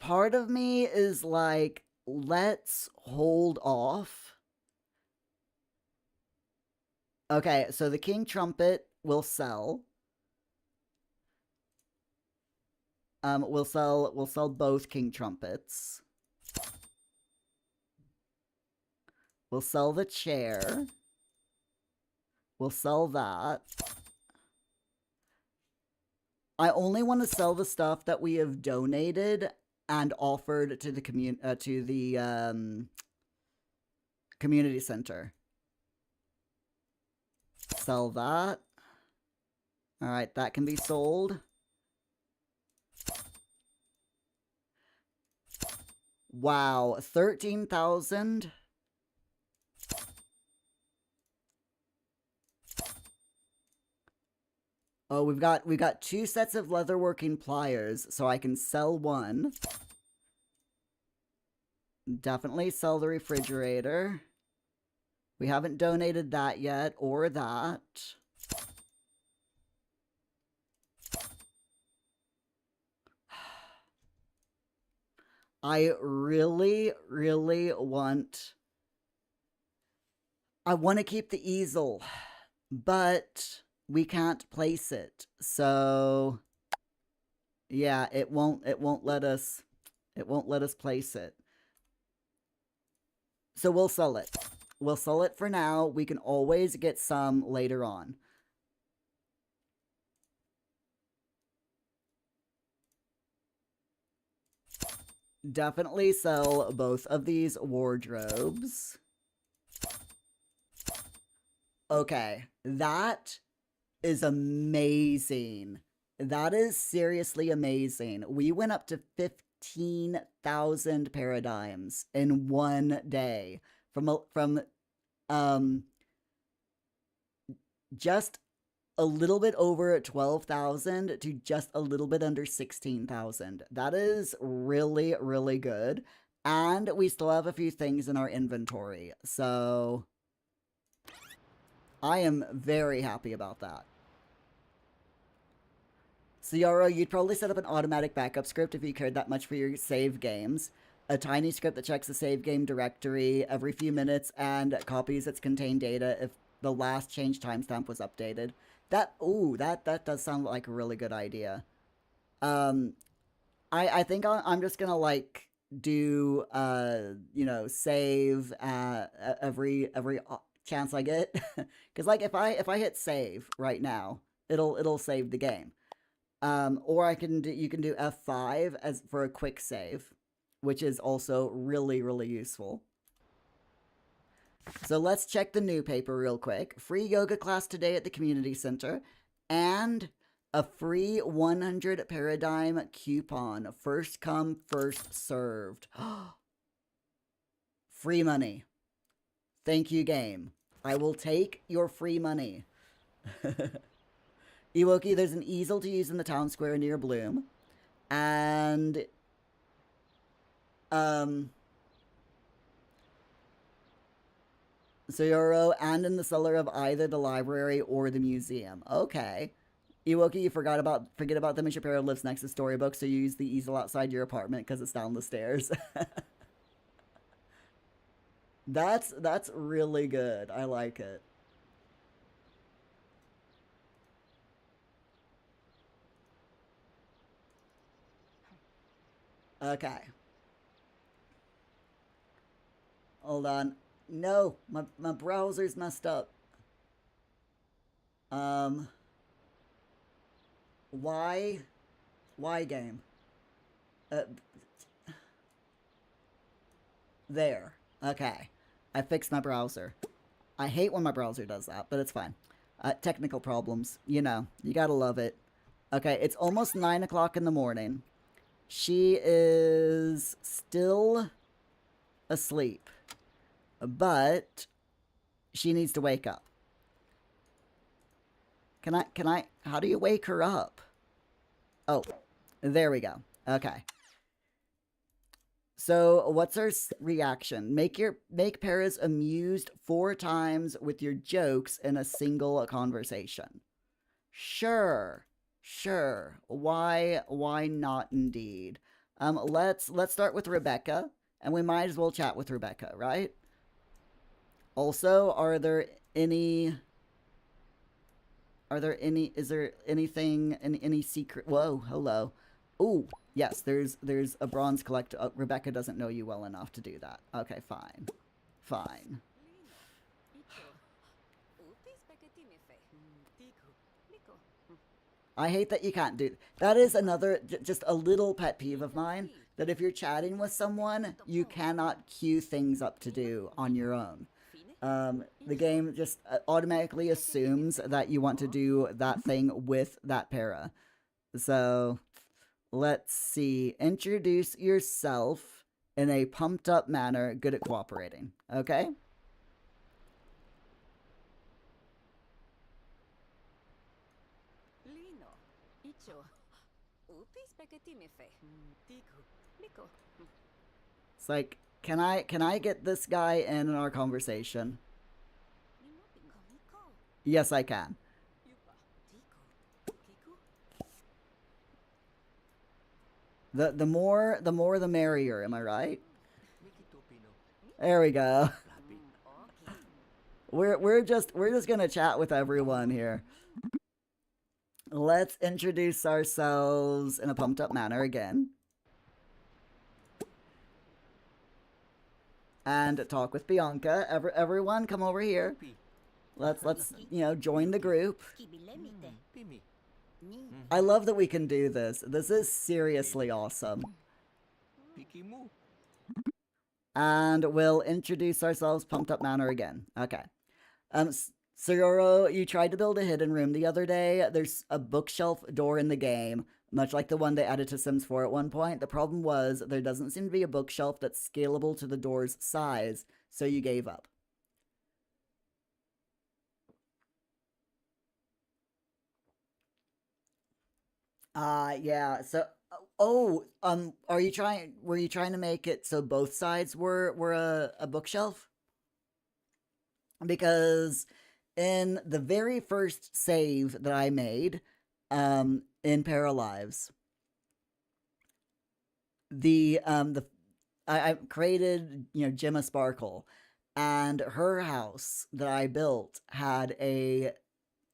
part of me is like, let's hold off. Okay, so the King Trumpet will sell. We'll sell both King Trumpets. We'll sell the chair. We'll sell that. I only want to sell the stuff that we have donated and offered to the community center. Sell that. All right, that can be sold. Wow, 13,000. Oh, we've got 2 sets of leatherworking pliers, so I can sell one. Definitely sell the refrigerator. We haven't donated that yet, or that. I really want... I want to keep the easel, but we can't place it. So yeah, it won't let us place it. So we'll sell it. We'll sell it for now. We can always get some later on. Definitely sell both of these wardrobes. Okay, that is amazing. That is seriously amazing. We went up to 15,000 paradigms in one day from just a little bit over 12,000 to just a little bit under 16,000. That is really good. And we still have a few things in our inventory. So I am very happy about that. Ciara, you'd probably set up an automatic backup script if you cared that much for your save games. A tiny script that checks the save game directory every few minutes and copies its contained data if the last change timestamp was updated. That does sound like a really good idea. I think I'm just gonna like do save every chance I get, because like if I hit save right now, it'll save the game. Or you can do F5 as for a quick save, which is also really useful. So let's check the new paper real quick. Free yoga class today at the community center, and a free 100 paradigm coupon. First come, first served. Free money. Thank you, game. I will take your free money. Ewoki, there's an easel to use in the town square near Bloom. And Sayoro, and in the cellar of either the library or the museum. Okay. Iwoki, you forget about them as your parrot lives next to storybook, so you use the easel outside your apartment because it's down the stairs. That's really good. I like it. Okay. Hold on. No, my browser's messed up. Um, why, why game? Uh, there. Okay. I fixed my browser. I hate when my browser does that, but it's fine. Technical problems. You know, you gotta love it. Okay, it's almost 9 o'clock in the morning. She is still asleep, but she needs to wake up. How do you wake her up? Oh, there we go. Okay. So what's our reaction? Make Paris amused 4 times with your jokes in a single conversation. Sure. Sure. Why not indeed? Let's start with Rebecca, and we might as well chat with Rebecca, right? Also, is there anything, any secret? Whoa, hello. Ooh, yes, there's a bronze collector. Rebecca doesn't know you well enough to do that. Okay, fine. Fine. I hate that you can't do that. Is another just a little pet peeve of mine, that if you're chatting with someone, you cannot queue things up to do on your own. The game just automatically assumes that you want to do that thing with that para. So let's see. Introduce yourself in a pumped up manner, good at cooperating. Okay? It's like, can I get this guy in our conversation? Yes, I can. The more the merrier, am I right? There we go. We're just gonna chat with everyone here. Let's introduce ourselves in a pumped up manner again. And talk with Bianca. Everyone come over here. Let's join the group. I love that we can do this. This is seriously awesome. And we'll introduce ourselves pumped up manner again. Okay. Sayoro, you tried to build a hidden room the other day. There's a bookshelf door in the game, much like the one they added to Sims 4 at one point. The problem was there doesn't seem to be a bookshelf that's scalable to the door's size, so you gave up. Yeah. So, were you trying to make it so both sides were a bookshelf? Because in the very first save that I made, in Paralives, I created Gemma Sparkle, and her house that I built had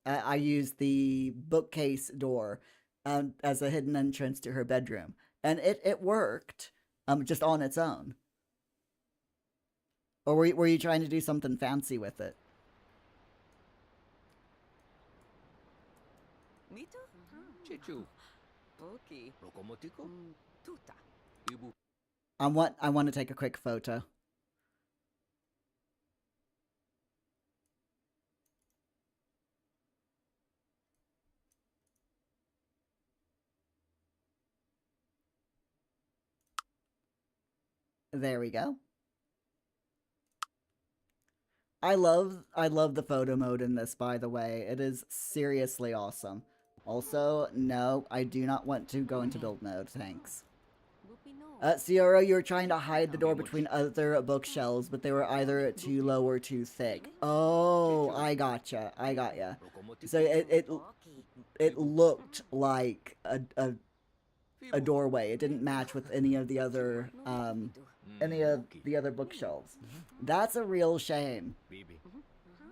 I used the bookcase door as a hidden entrance to her bedroom, and it worked, just on its own. Or were you trying to do something fancy with it? I want to take a quick photo. There we go. I love the photo mode in this, by the way. It is seriously awesome. Also, no, I do not want to go into build mode, thanks. Sierra, you were trying to hide the door between other bookshelves, but they were either too low or too thick. Oh, I gotcha. I got ya. So it looked like a doorway. It didn't match with any of the other bookshelves. That's a real shame.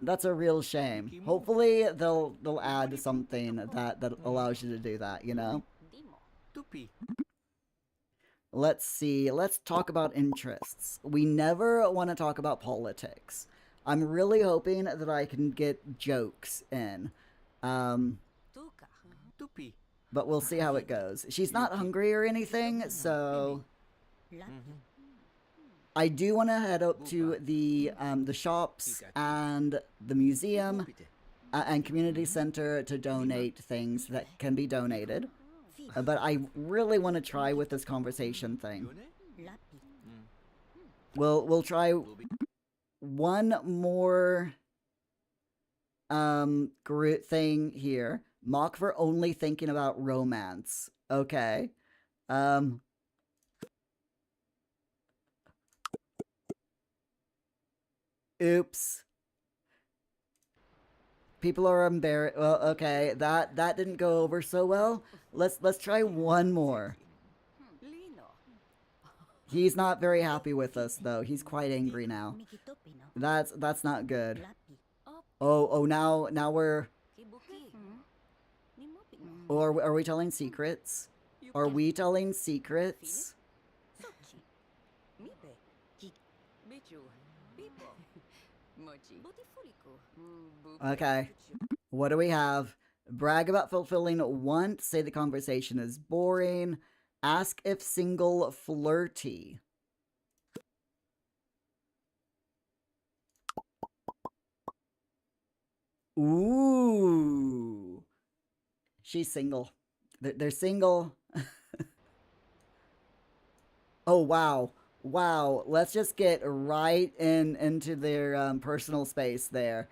That's a real shame. Hopefully they'll add something that allows you to do that, you know? Let's see. Let's talk about interests. We never want to talk about politics. I'm really hoping that I can get jokes in. But we'll see how it goes. She's not hungry or anything, so I do want to head up to the shops and the museum and community center to donate things that can be donated. But I really want to try with this conversation thing. We'll try one more thing here. Mock for only thinking about romance. Okay. Oops. People are embarrassed. Well, okay, that didn't go over so well. Let's try one more. He's not very happy with us though. He's quite angry now. That's not good. Oh, now we're. Or are we telling secrets? Are we telling secrets? Okay. What do we have? Brag about fulfilling want. Say the conversation is boring. Ask if single, flirty. Ooh. She's single. They're single. Oh, wow. Wow. Let's just get right into their personal space there.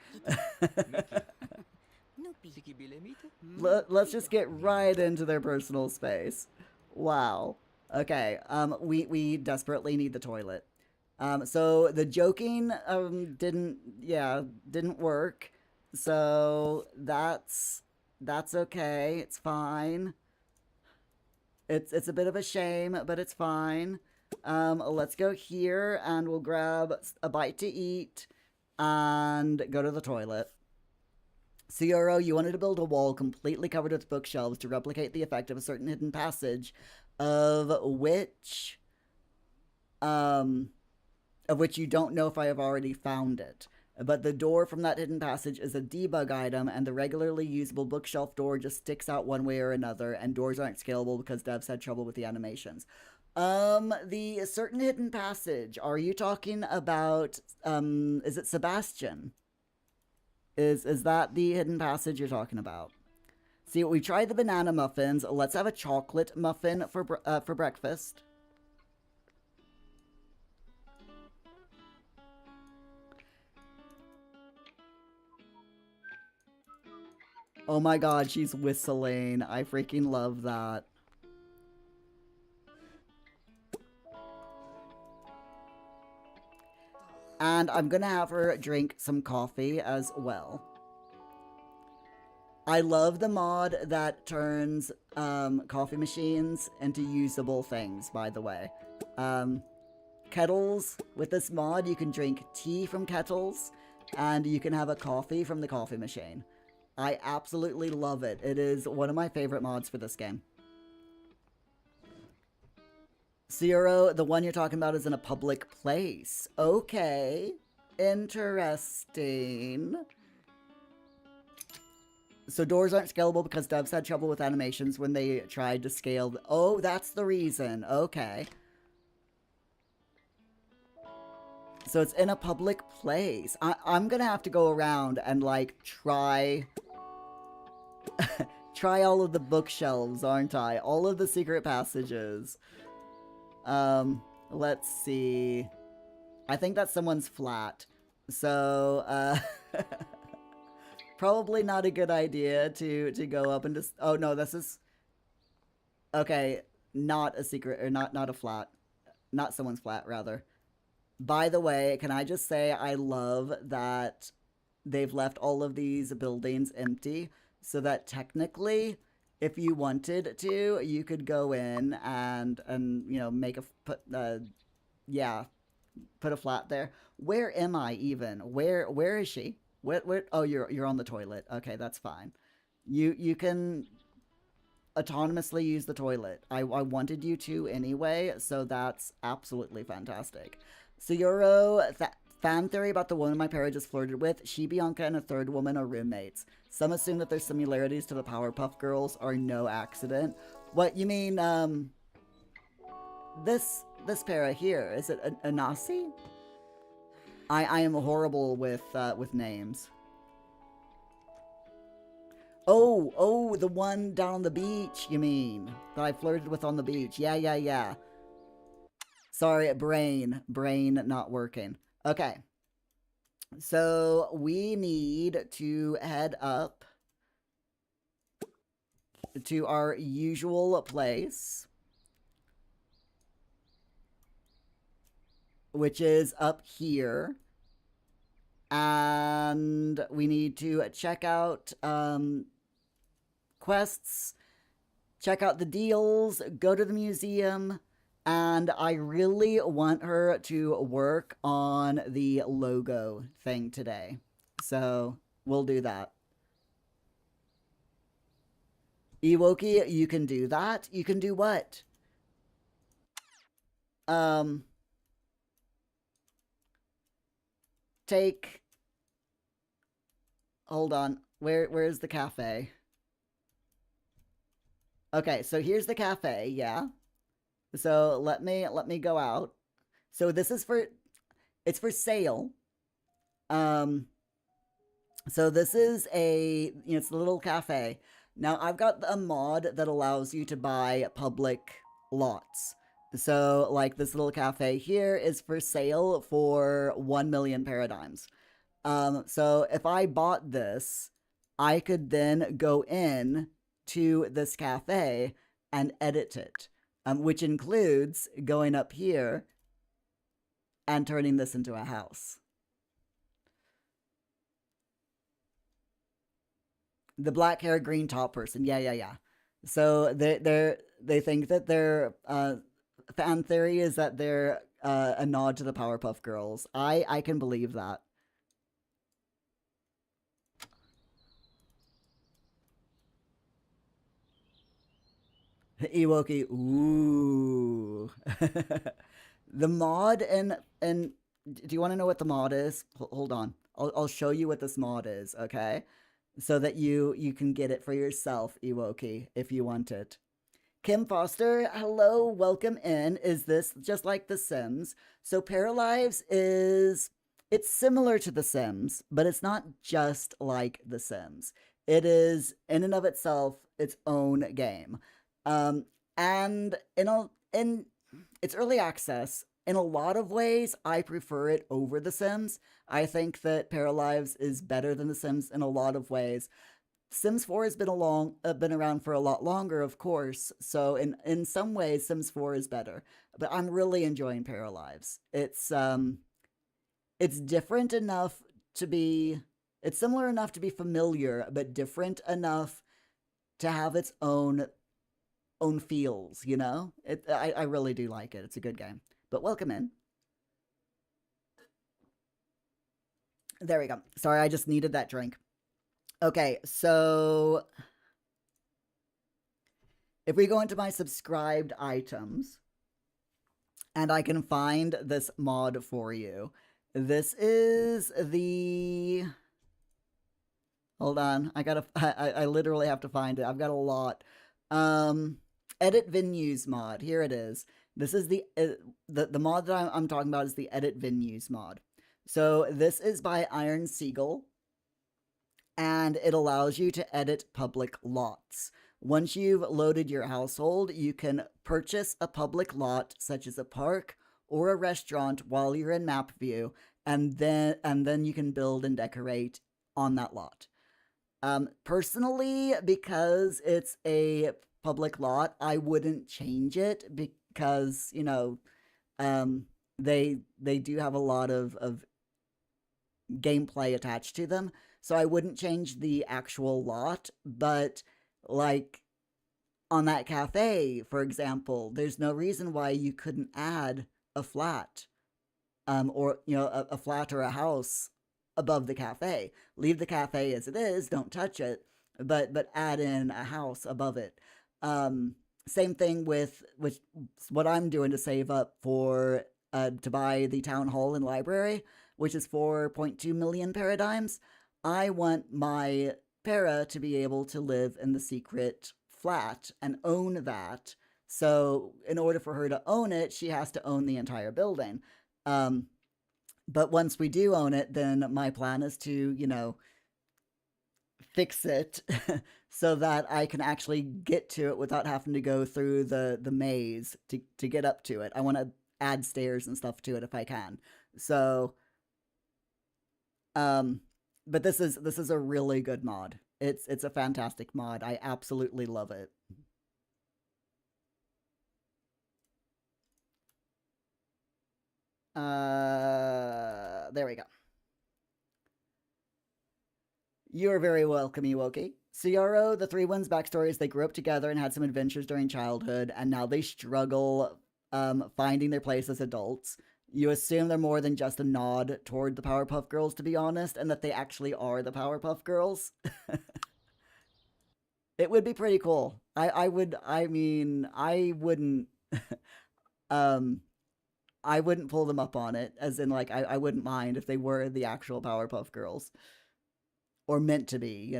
Let's just get right into their personal space. Wow. Okay. We desperately need the toilet. So the joking didn't work. So that's okay. It's fine. It's a bit of a shame, but it's fine. Let's go here and we'll grab a bite to eat and go to the toilet. Cioro, you wanted to build a wall completely covered with bookshelves to replicate the effect of a certain hidden passage, of which you don't know if I have already found it. But the door from that hidden passage is a debug item, and the regularly usable bookshelf door just sticks out one way or another, and doors aren't scalable because devs had trouble with the animations. The certain hidden passage, are you talking about, is it Sebastian? Is that the hidden passage you're talking about? See, we tried the banana muffins. Let's have a chocolate muffin for breakfast. Oh my god, she's whistling. I freaking love that. And I'm gonna have her drink some coffee as well. I love the mod that turns coffee machines into usable things, by the way. Kettles, with this mod you can drink tea from kettles, and you can have a coffee from the coffee machine. I absolutely love it. It is one of my favorite mods for this game. Zero, the one you're talking about is in a public place. Okay. Interesting. So doors aren't scalable because devs had trouble with animations when they tried to scale. Oh, that's the reason. Okay. So it's in a public place. I'm gonna have to go around and, like, try all of the bookshelves, aren't I? All of the secret passages. Let's see. I think that's someone's flat. So, probably not a good idea to go up and just... Oh, no, this is... Okay, not a secret, or not a flat. not someone's flat, rather. By the way, can I just say I love that they've left all of these buildings empty so that technically if you wanted to, you could go in and you know make a put yeah, put a flat there. Where am I even? Where is she? Where oh you're on the toilet. Okay, that's fine. You can autonomously use the toilet. I wanted you to anyway, so that's absolutely fantastic. So Euro fan theory about the woman my parent just flirted with. She, Bianca, and a third woman are roommates. Some assume that their similarities to the Powerpuff Girls are no accident. What you mean? This para here, is it a Nasi? I am horrible with names. Oh, the one down on the beach, you mean? That I flirted with on the beach. Yeah. Sorry, brain not working. Okay. So we need to head up to our usual place, which is up here. And we need to check out quests, check out the deals, go to the museum, and I really want her to work on the logo thing today. So we'll do that. Ewoki, you can do that. You can do what? Take. Hold on. Where's the cafe? Okay, so here's the cafe. Yeah. So let me go out. So this is for it's for sale. So this is it's a little cafe. Now I've got a mod that allows you to buy public lots. So like this little cafe here is for sale for 1 million paradigms. So if I bought this, I could then go in to this cafe and edit it, which includes going up here and turning this into a house. The black hair, green top person. Yeah. So they think that their fan theory is that they're a nod to the Powerpuff Girls. I can believe that. Ewoki, ooh. The mod and do you want to know what the mod is? Hold on. I'll show you what this mod is, okay? So that you can get it for yourself, Ewoki, if you want it. Kim Foster, hello, welcome in. Is this just like The Sims? So Paralives it's similar to The Sims, but it's not just like The Sims. It is in and of itself its own game. And in it's early access. In a lot of ways, I prefer it over The Sims. I think that Paralives is better than The Sims in a lot of ways. Sims 4 has been around for a lot longer, of course. So in some ways, Sims 4 is better. But I'm really enjoying Paralives. It's different enough to be. It's similar enough to be familiar, but different enough to have its own feels, you know? I really do like it. It's a good game. But welcome in. There we go. Sorry, I just needed that drink. Okay, so if we go into my subscribed items, and I can find this mod for you. This is the... Hold on, I literally have to find it. I've got a lot. Edit venues mod. Here it is. This is the mod that I'm talking about is the edit venues mod. So this is by Iron Seagull, and it allows you to edit public lots. Once you've loaded your household, you can purchase a public lot, such as a park or a restaurant, while you're in map view, and then you can build and decorate on that lot. Personally, because it's a public lot, I wouldn't change it because, you know, They do have a lot of gameplay attached to them, so I wouldn't change the actual lot, but like on that cafe, for example, there's no reason why you couldn't add a flat, or a flat or a house above the cafe. Leave the cafe as it is, don't touch it, but add in a house above it. Same thing with what I'm doing to save up for to buy the town hall and library, which is 4.2 million paradigms. I want my para to be able to live in the secret flat and own that. So in order for her to own it, she has to own the entire building. But once we do own it, then my plan is to, fix it so that I can actually get to it without having to go through the maze to get up to it. I want to add stairs and stuff to it if I can. So, but this is a really good mod. It's a fantastic mod. I absolutely love it. There we go. You're very welcome, Iwoki. Ciaro, the three ones backstory is they grew up together and had some adventures during childhood, and now they struggle finding their place as adults. You assume they're more than just a nod toward the Powerpuff Girls, to be honest, and that they actually are the Powerpuff Girls. It would be pretty cool. I wouldn't I wouldn't pull them up on it, as in like I wouldn't mind if they were the actual Powerpuff Girls. Or meant to be.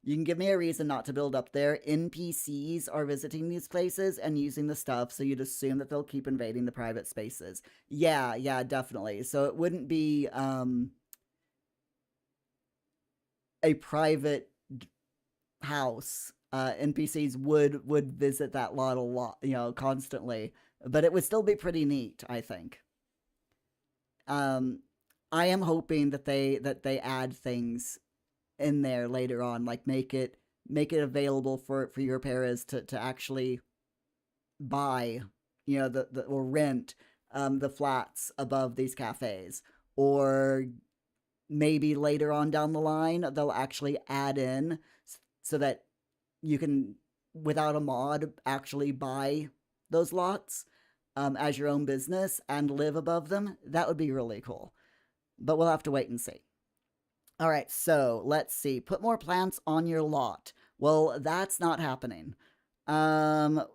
You can give me a reason not to build up there. NPCs are visiting these places and using the stuff, so you'd assume that they'll keep invading the private spaces. Yeah, definitely. So it wouldn't be a private house. NPCs would visit that lot a lot, constantly. But it would still be pretty neat, I think. I am hoping that they add things in there later on, like make it available for your paras to actually buy, or rent the flats above these cafes, or maybe later on down the line they'll actually add in so that you can, without a mod, actually buy those lots as your own business and live above them. That would be really cool, but we'll have to wait and see. All right, so let's see. Put more plants on your lot. Well, that's not happening. Talk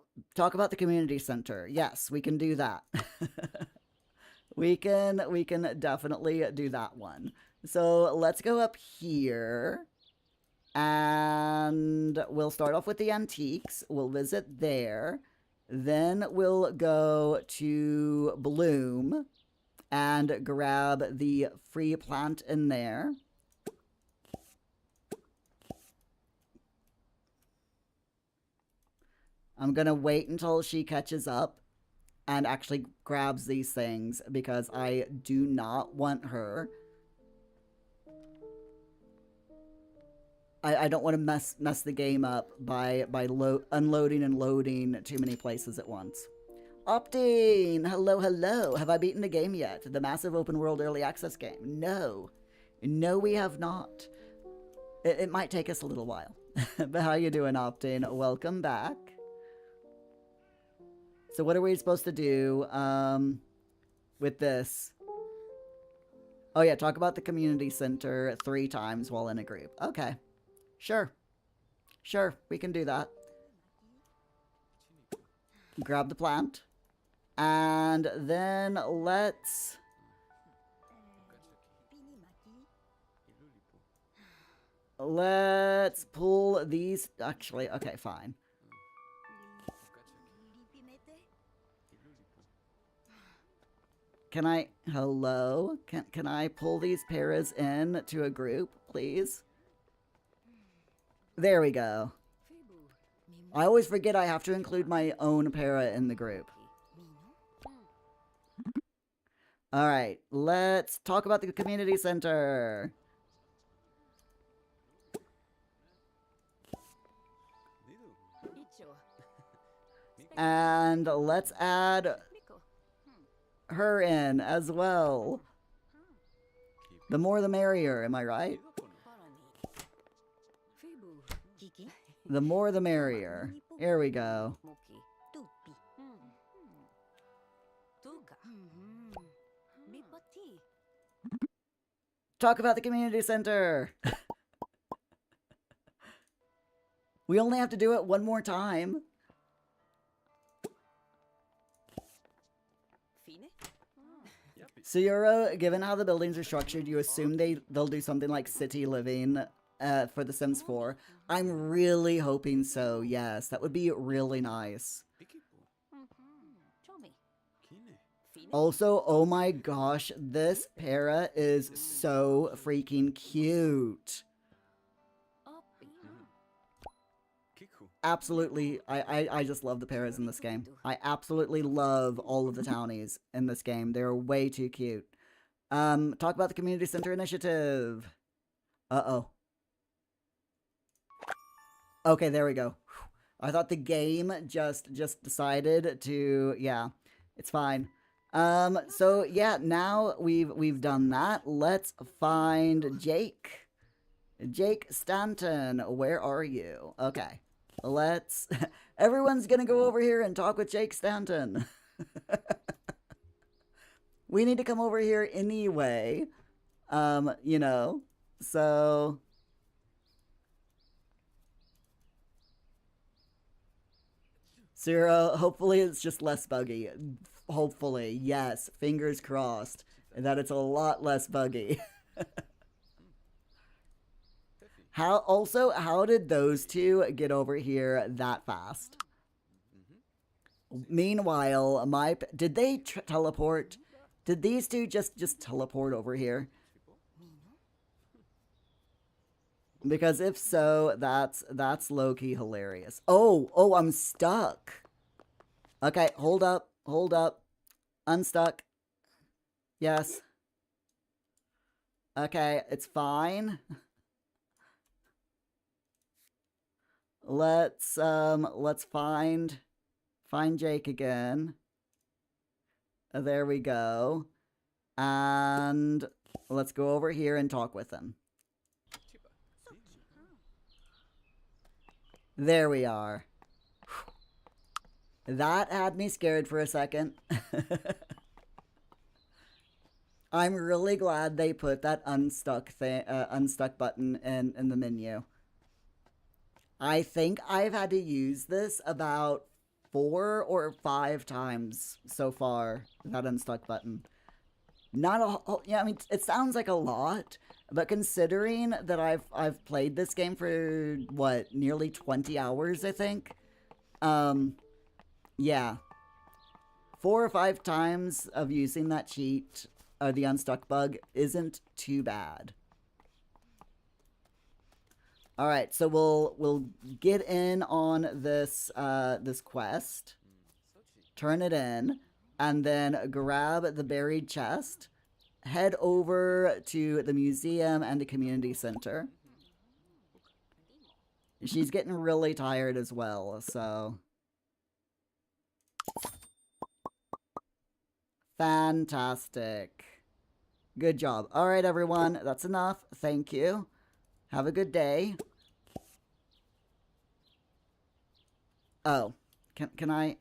about the community center. Yes, we can do that. we can definitely do that one. So let's go up here, and we'll start off with the antiques. We'll visit there. Then we'll go to Bloom and grab the free plant in there. I'm gonna wait until she catches up and actually grabs these things, because I do not want her. I don't want to mess the game up by unloading and loading too many places at once. Optine! Hello. Have I beaten the game yet? The massive open world early access game? No. No, we have not. It might take us a little while. But how you doing, Optine? Welcome back. So what are we supposed to do with this? Oh yeah, talk about the community center 3 times while in a group. Okay. Sure, we can do that. Grab the plant. And then let's pull these. Actually, okay, fine. Can I, hello? Can I pull these paras in to a group, please? There we go. I always forget I have to include my own para in the group. Alright, let's talk about the community center. And let's add her in as well. The more the merrier, am I right? The more the merrier. Here we go. Talk about the community center. We only have to do it one more time. So Euro, given how the buildings are structured, you assume they'll do something like city living for The Sims 4. I'm really hoping so, yes. That would be really nice. Also, oh my gosh, this para is so freaking cute. Absolutely, I just love the paras in this game. I absolutely love all of the townies in this game. They're way too cute. Talk about the community center initiative. Uh-oh. Okay, there we go. I thought the game just decided to, yeah, it's fine. So yeah, now we've done that. Let's find Jake. Jake Stanton, where are you? Okay. Let's... Everyone's gonna go over here and talk with Jake Stanton. We need to come over here anyway. You know. So... Zero, hopefully it's just less buggy. Hopefully, yes. Fingers crossed that it's a lot less buggy. How did those two get over here that fast? Meanwhile, did they teleport? Did these two just teleport over here? Because if so, that's low-key hilarious. Oh, I'm stuck. Okay, hold up. Unstuck. Yes. Okay, it's fine. Let's find Jake again. There we go. And let's go over here and talk with him. There we are. That had me scared for a second. I'm really glad they put that unstuck button in the menu. I think I've had to use this about 4 or 5 times so far, that unstuck button. Not a, yeah, I mean, it sounds like a lot, but considering that I've played this game for, what, nearly 20 hours, I think? Yeah. 4 or 5 times of using that cheat, or the unstuck bug, isn't too bad. Alright, so we'll get in on this this quest, turn it in, and then grab the buried chest, head over to the museum and the community center. She's getting really tired as well, so... Fantastic. Good job. Alright, everyone, that's enough. Thank you. Have a good day. Oh, can I...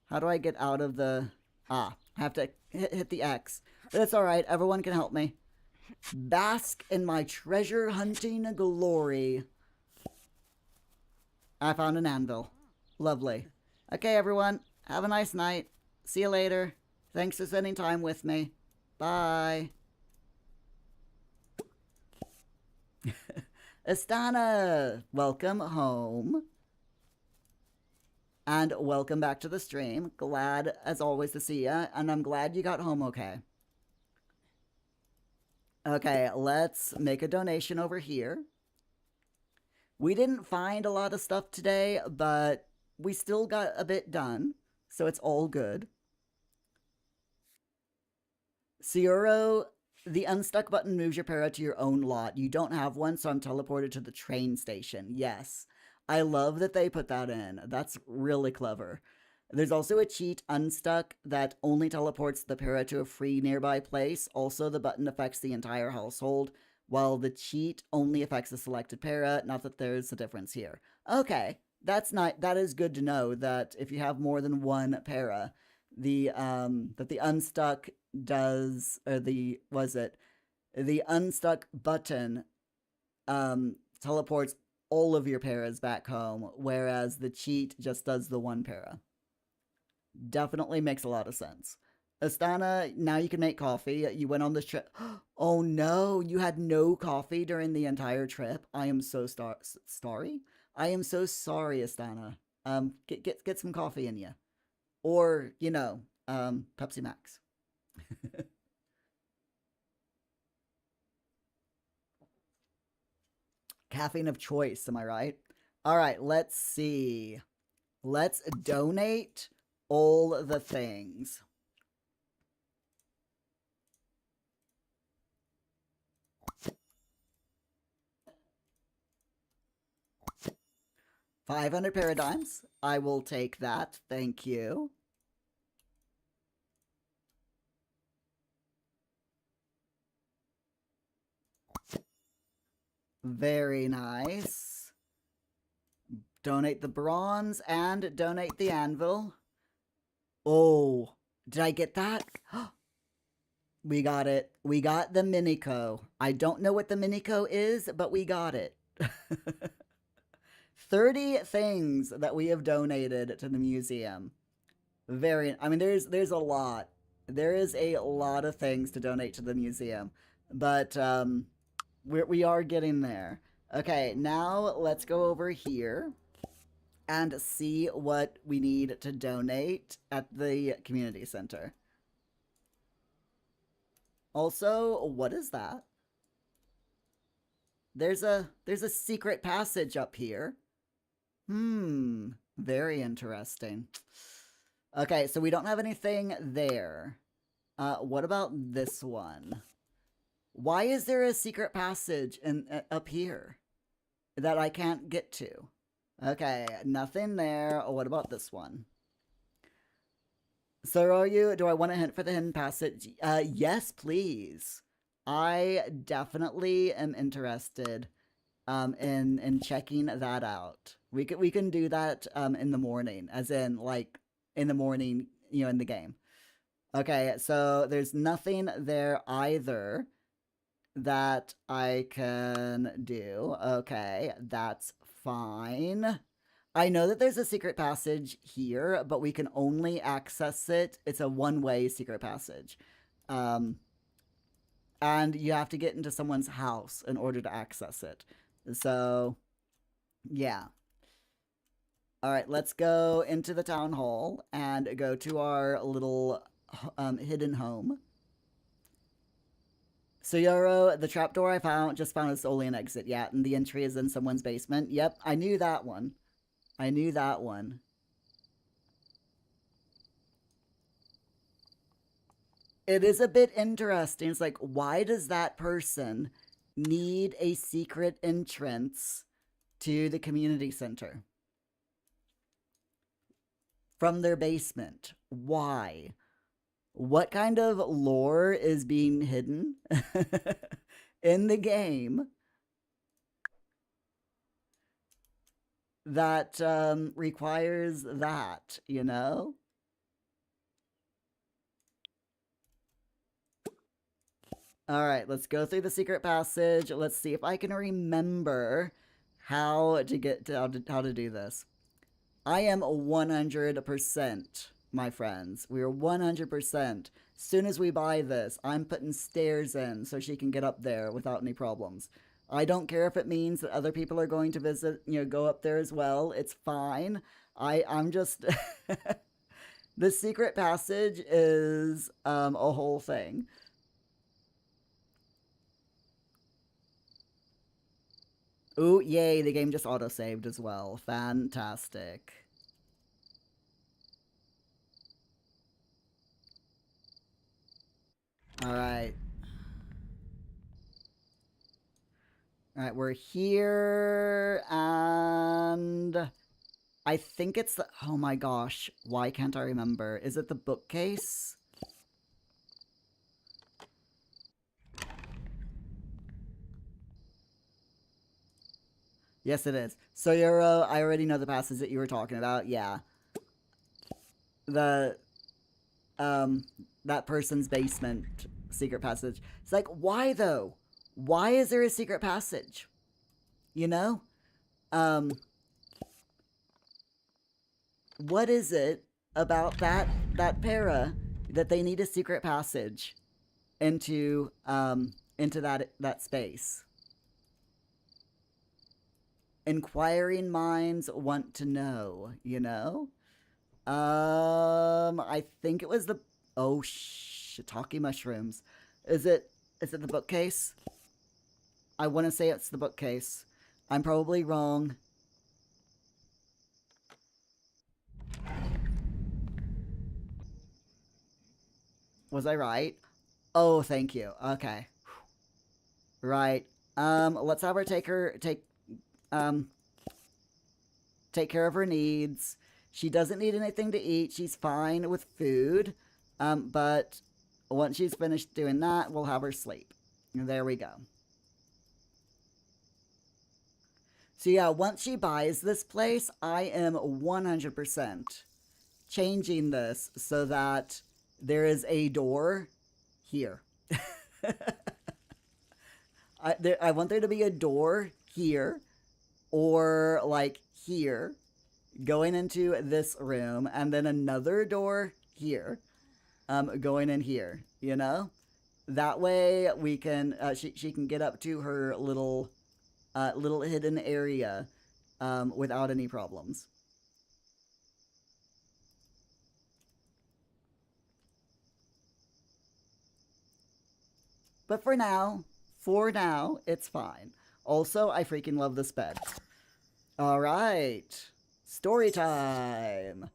How do I get out of the... I have to hit the X. But it's alright, everyone can help me. Bask in my treasure hunting glory. I found an anvil. Lovely. Okay, everyone, have a nice night. See you later. Thanks for spending time with me. Bye. Astana, welcome home. And welcome back to the stream. Glad, as always, to see ya. And I'm glad you got home okay. Okay, let's make a donation over here. We didn't find a lot of stuff today, but we still got a bit done. So it's all good. Cioro, the unstuck button moves your para to your own lot. You don't have one, so I'm teleported to the train station. Yes. I love that they put that in. That's really clever. There's also a cheat, Unstuck, that only teleports the para to a free nearby place. Also, the button affects the entire household, while the cheat only affects the selected para. Not that there's a difference here. Okay, that's not. That is good to know that if you have more than one para, the that the Unstuck does, or the was it the Unstuck button teleports all of your paras back home, whereas the cheat just does the one para. Definitely makes a lot of sense. Astana, now you can make coffee. You went on this trip. Oh no, you had no coffee during the entire trip. I am so sorry. I am so sorry, Astana. Get some coffee in you, or Pepsi Max. Caffeine of choice, am I right? All right, let's see. Let's donate all the things. $500 paradigms. I will take that. Thank you. Very nice. Donate the bronze and donate the anvil. Oh, did I get that? We got it. We got the Minico. I don't know what the Minico is, but we got it. 30 things that we have donated to the museum. I mean, there's a lot. There is a lot of things to donate to the museum, but we are getting there. Okay, now let's go over here and see what we need to donate at the community center. Also, what is that? There's a secret passage up here. Very interesting. Okay, so we don't have anything there. What about this one? Why is there a secret passage up here that I can't get to? Okay, nothing there. Oh, what about this one? So are you? Do I want a hint for the hidden passage? Yes, please. I definitely am interested in checking that out. We can do that in the morning, as in like in the morning, in the game. Okay, so there's nothing there either that I can do. Okay, that's fine. I know that there's a secret passage here, but we can only access it. It's a one-way secret passage. And you have to get into someone's house in order to access it. So, yeah. All right, let's go into the town hall and go to our little hidden home. So Yoro, the trapdoor I just found is only an exit. Yeah, and the entry is in someone's basement. Yep, I knew that one. I knew that one. It is a bit interesting. It's like, why does that person need a secret entrance to the community center from their basement? Why? What kind of lore is being hidden in the game that requires that, All right, let's go through the secret passage. Let's see if I can remember how to do this. I am 100%, my friends. We are 100%. As soon as we buy this, I'm putting stairs in so she can get up there without any problems. I don't care if it means that other people are going to visit, go up there as well. It's fine. I'm just the secret passage is a whole thing. Ooh, yay, the game just auto-saved as well. Fantastic. Alright. Alright, we're here, and I think it's the... Oh my gosh. Why can't I remember? Is it the bookcase? Yes, it is. So, Yoro, I already know the passage that you were talking about. Yeah. The... That person's basement secret passage. It's like, why though? Why is there a secret passage? You know? What is it about that para that they need a secret passage into that space? Inquiring minds want to know, you know? I think it was the... Oh, shiitake mushrooms. Is it the bookcase? I want to say it's the bookcase. I'm probably wrong. Was I right? Oh, thank you. Okay. Right. Let's have her um take care of her needs. She doesn't need anything to eat. She's fine with food. But once she's finished doing that, we'll have her sleep. There we go. So yeah, once she buys this place, I am 100% changing this so that there is a door here. I want there to be a door here or like here going into this room and then another door here going in here, you know? That way we can she can get up to her little hidden area without any problems. But for now, it's fine. Also, I freaking love this bed. All right. Story time.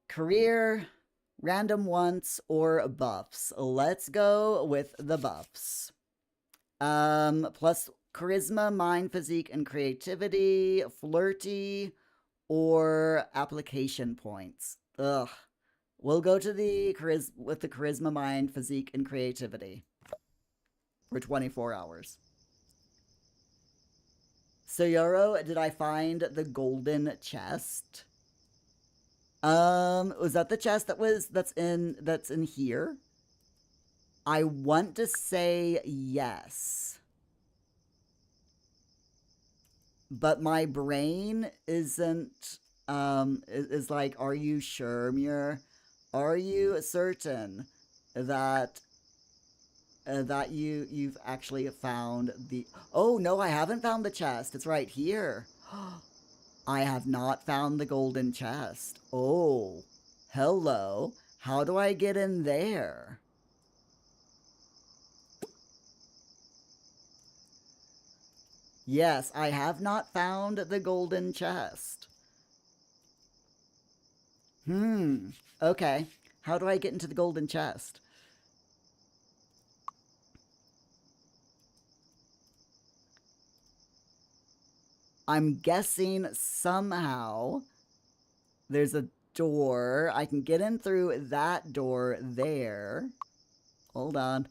Career, random once, or buffs. Let's go with the buffs. Plus charisma, mind, physique, and creativity, flirty, or application points. Ugh. We'll go to the charisma, mind, physique, and creativity for 24 hours. So Yoro, did I find the golden chest? Was that the chest that's in here? I want to say yes. But my brain isn't is like, are you sure, Muir? Are you certain that that you've actually found the... Oh no, I haven't found the chest. It's right here. I have not found the golden chest. Oh, hello. How do I get in there? Yes, I have not found the golden chest. Okay. How do I get into the golden chest? I'm guessing somehow there's a door. I can get in through that door there. Hold on.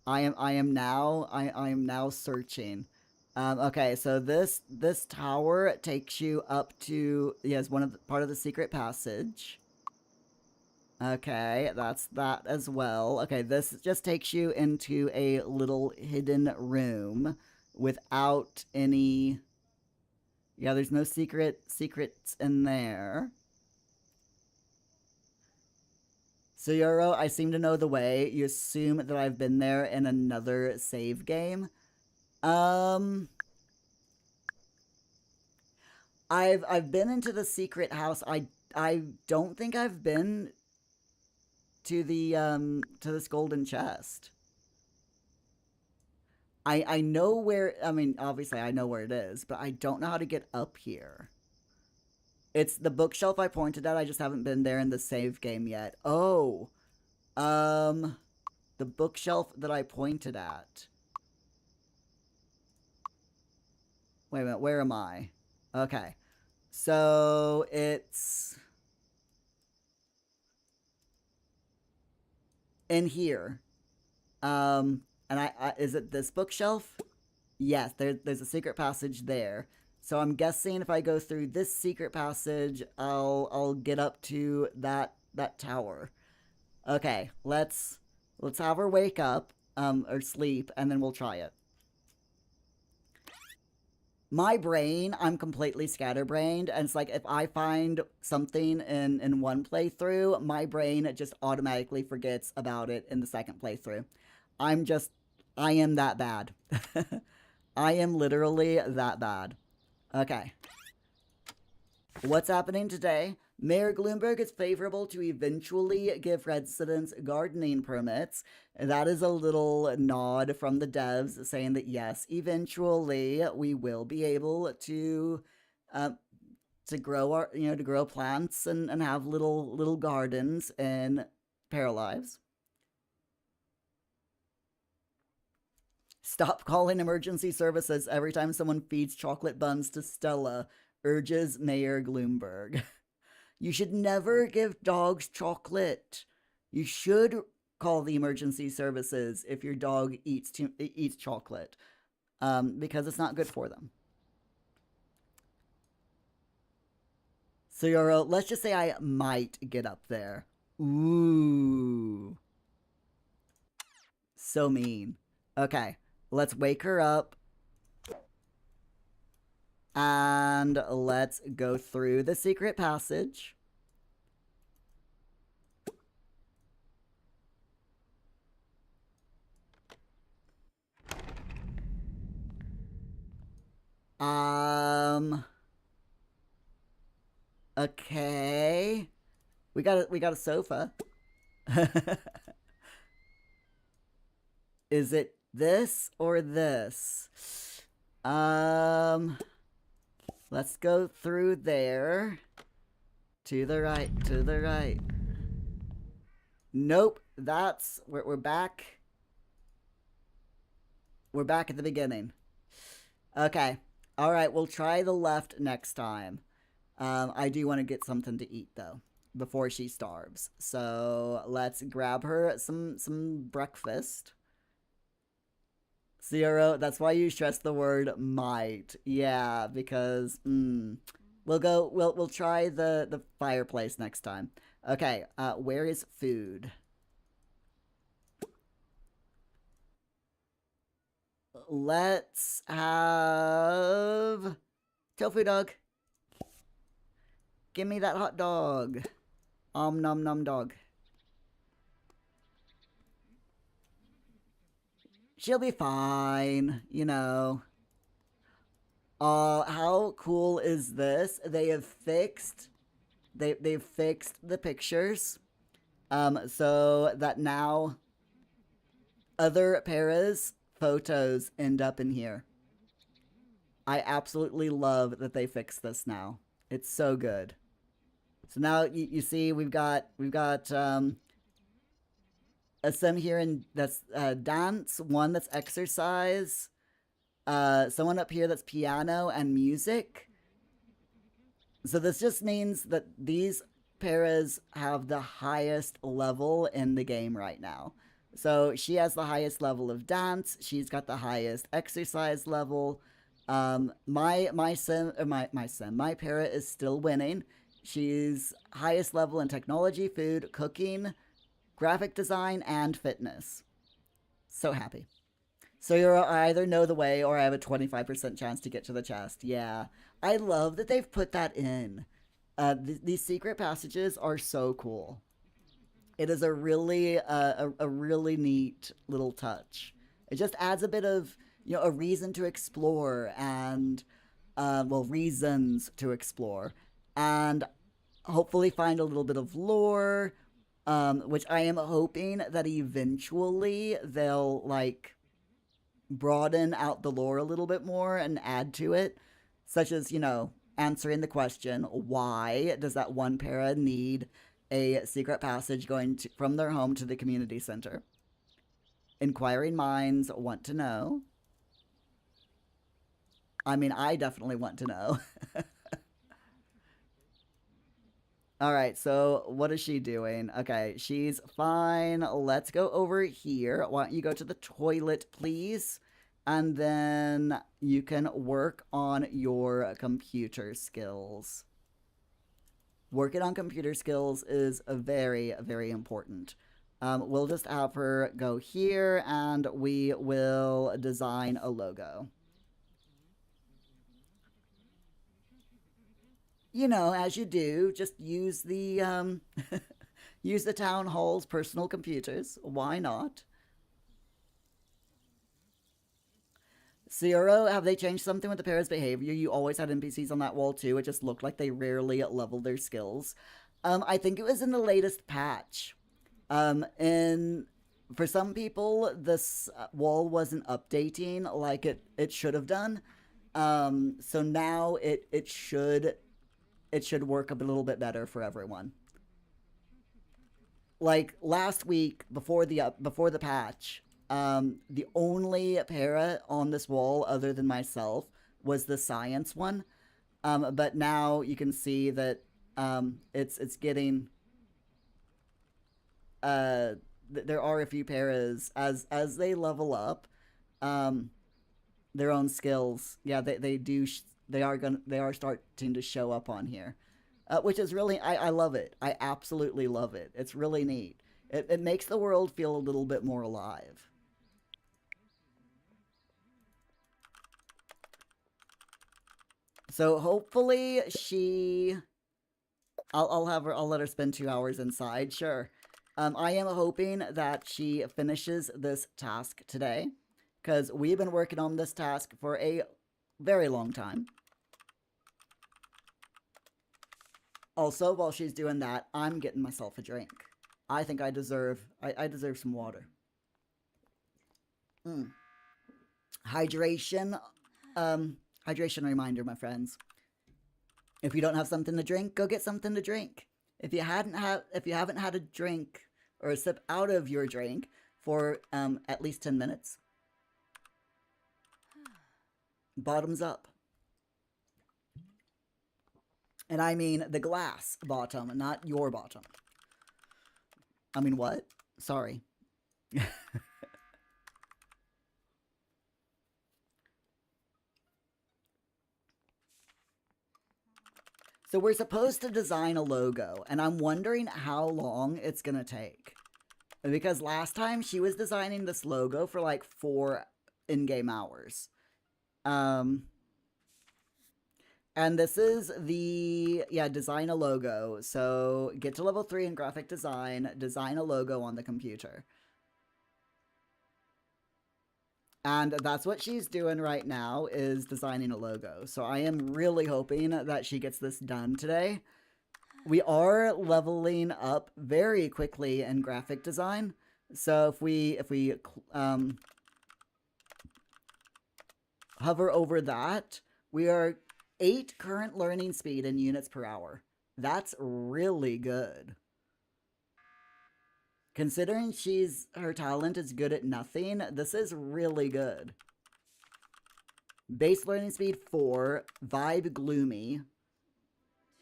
I am now searching. Okay, so this tower takes you up to... Yes, part of the secret passage. Okay, that's that as well. Okay, this just takes you into a little hidden room without any... Yeah, there's no secrets in there. So Yoro, I seem to know the way. You assume that I've been there in another save game. I've been into the secret house. I don't think I've been to this golden chest. I know where... I mean, obviously I know where it is, but I don't know how to get up here. It's the bookshelf I pointed at. I just haven't been there in the save game yet. Oh. The bookshelf that I pointed at. Wait a minute, where am I? Okay. So it's in here. And I is it this bookshelf? Yes, there's a secret passage there. So I'm guessing if I go through this secret passage, I'll get up to that tower. Okay, let's have her wake up, or sleep, and then we'll try it. My brain, I'm completely scatterbrained, and it's like if I find something in one playthrough, my brain just automatically forgets about it in the second playthrough. I'm just, I am that bad. I am literally that bad. Okay. What's happening today? Mayor Gloomberg is favorable to eventually give residents gardening permits. That is a little nod from the devs saying that yes, eventually we will be able uh, to grow our to grow plants and have little gardens in Paralives. Stop calling emergency services every time someone feeds chocolate buns to Stella, urges Mayor Gloomberg. You should never give dogs chocolate. You should call the emergency services if your dog eats chocolate, because it's not good for them. So let's just say I might get up there. Ooh, so mean. Okay, let's wake her up and let's go through the secret passage. Um. Okay. We got a sofa. Is it this or this? Um. Let's go through there. To the right. To the right. Nope. That's we're back. We're back at the beginning. Okay. All right. We'll try the left next time. I do want to get something to eat though before she starves. So let's grab her some breakfast. Zero. That's why you stress the word might. Yeah, because we'll try the fireplace next time. Okay. Where is food? Let's have tofu dog. Give me that hot dog. Nom nom dog. She'll be fine, you know. How cool is this? They've fixed the pictures. So that now other paras photos end up in here. I absolutely love that they fixed this now. It's so good. So now you see we've got a sim here in that's dance, one that's exercise, someone up here that's piano and music. So this just means that these paras have the highest level in the game right now. So she has the highest level of dance. She's got the highest exercise level. My para is still winning. She's highest level in technology, food, cooking, graphic design, and fitness. So happy. So you either know the way or I have a 25% chance to get to the chest. Yeah. I love that they've put that in. These secret passages are so cool. It is a really neat little touch. It just adds a bit of a reason to explore and well, reasons to explore and hopefully find a little bit of lore, which I am hoping that eventually they'll like broaden out the lore a little bit more and add to it, such as, answering the question, why does that one para need a secret passage from their home to the community center? Inquiring minds want to know. I mean, I definitely want to know. All right, so what is she doing? Okay, she's fine. Let's go over here. Why don't you go to the toilet, please? And then you can work on your computer skills. Working on computer skills is very, very important. We'll just have her go here and we will design a logo. You know, as you do, just use the use the town hall's personal computers. Why not? Zero, have they changed something with the Paris behavior? You always had NPCs on that wall too. It just looked like they rarely leveled their skills. I think it was in the latest patch. And for some people, this wall wasn't updating like it should have done. So now it should work a little bit better for everyone. Like last week before the patch, the only para on this wall other than myself was the science one. But now you can see that it's getting there are a few paras as they level up um, their own skills. Yeah, they are starting to show up on here, which is really I love it. I absolutely love it. It's really neat. It makes the world feel a little bit more alive. So hopefully I'll have her. I'll let her spend 2 hours inside. Sure. I am hoping that she finishes this task today, because we've been working on this task for a very long time. Also, while she's doing that, I'm getting myself a drink. I think I deserve some water. Mm. Hydration. Hydration reminder, my friends. If you don't have something to drink, go get something to drink. If you haven't had a drink or a sip out of your drink for at least 10 minutes, bottoms up. And I mean the glass bottom, not your bottom. I mean what? Sorry. So we're supposed to design a logo, and I'm wondering how long it's gonna take. Because last time she was designing this logo for like 4 in-game hours. And this is the, yeah, design a logo. So get to level 3 in graphic design, design a logo on the computer. And that's what she's doing right now, is designing a logo. So I am really hoping that she gets this done today. We are leveling up very quickly in graphic design. So if we hover over that, we are 8 current learning speed in units per hour. That's really good. Considering her talent is good at nothing, this is really good. Base learning speed 4, vibe gloomy,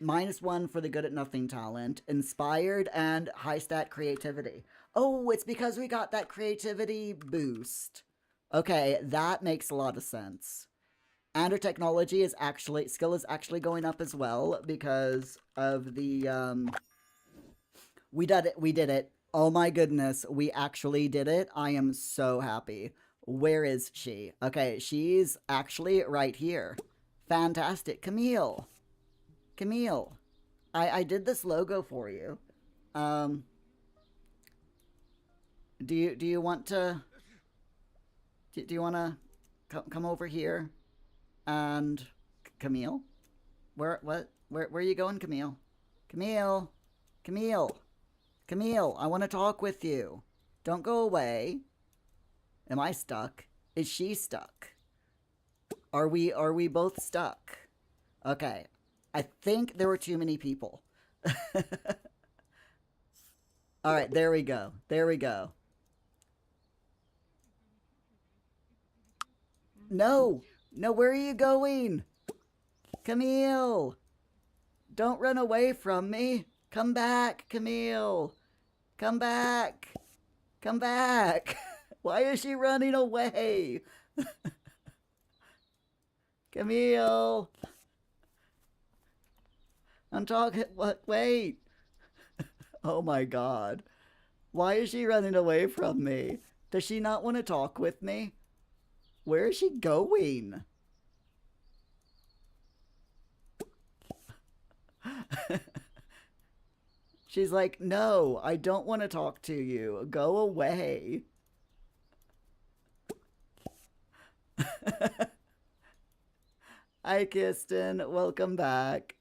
-1 for the good at nothing talent, inspired, and high stat creativity. Oh, it's because we got that creativity boost. Okay, that makes a lot of sense. And her technology is skill is actually going up as well because of the we did it. Oh my goodness, we actually did it. I am so happy. Where is she? Okay, she's actually right here. Fantastic. Camille. Camille. I did this logo for you. Do you want to do you want to come over here? And Camille? Where are you going, Camille? Camille. Camille. Camille, I want to talk with you. Don't go away. Am I stuck? Is she stuck? Are we both stuck? Okay. I think there were too many people. All right, there we go. There we go. No. No, where are you going? Camille! Don't run away from me. Come back, Camille. Come back. Come back. Why is she running away? Camille. I'm talking. What? Wait. Oh my god. Why is she running away from me? Does she not want to talk with me? Where is she going? She's like, no, I don't want to talk to you. Go away. Hi, Kirsten. Welcome back.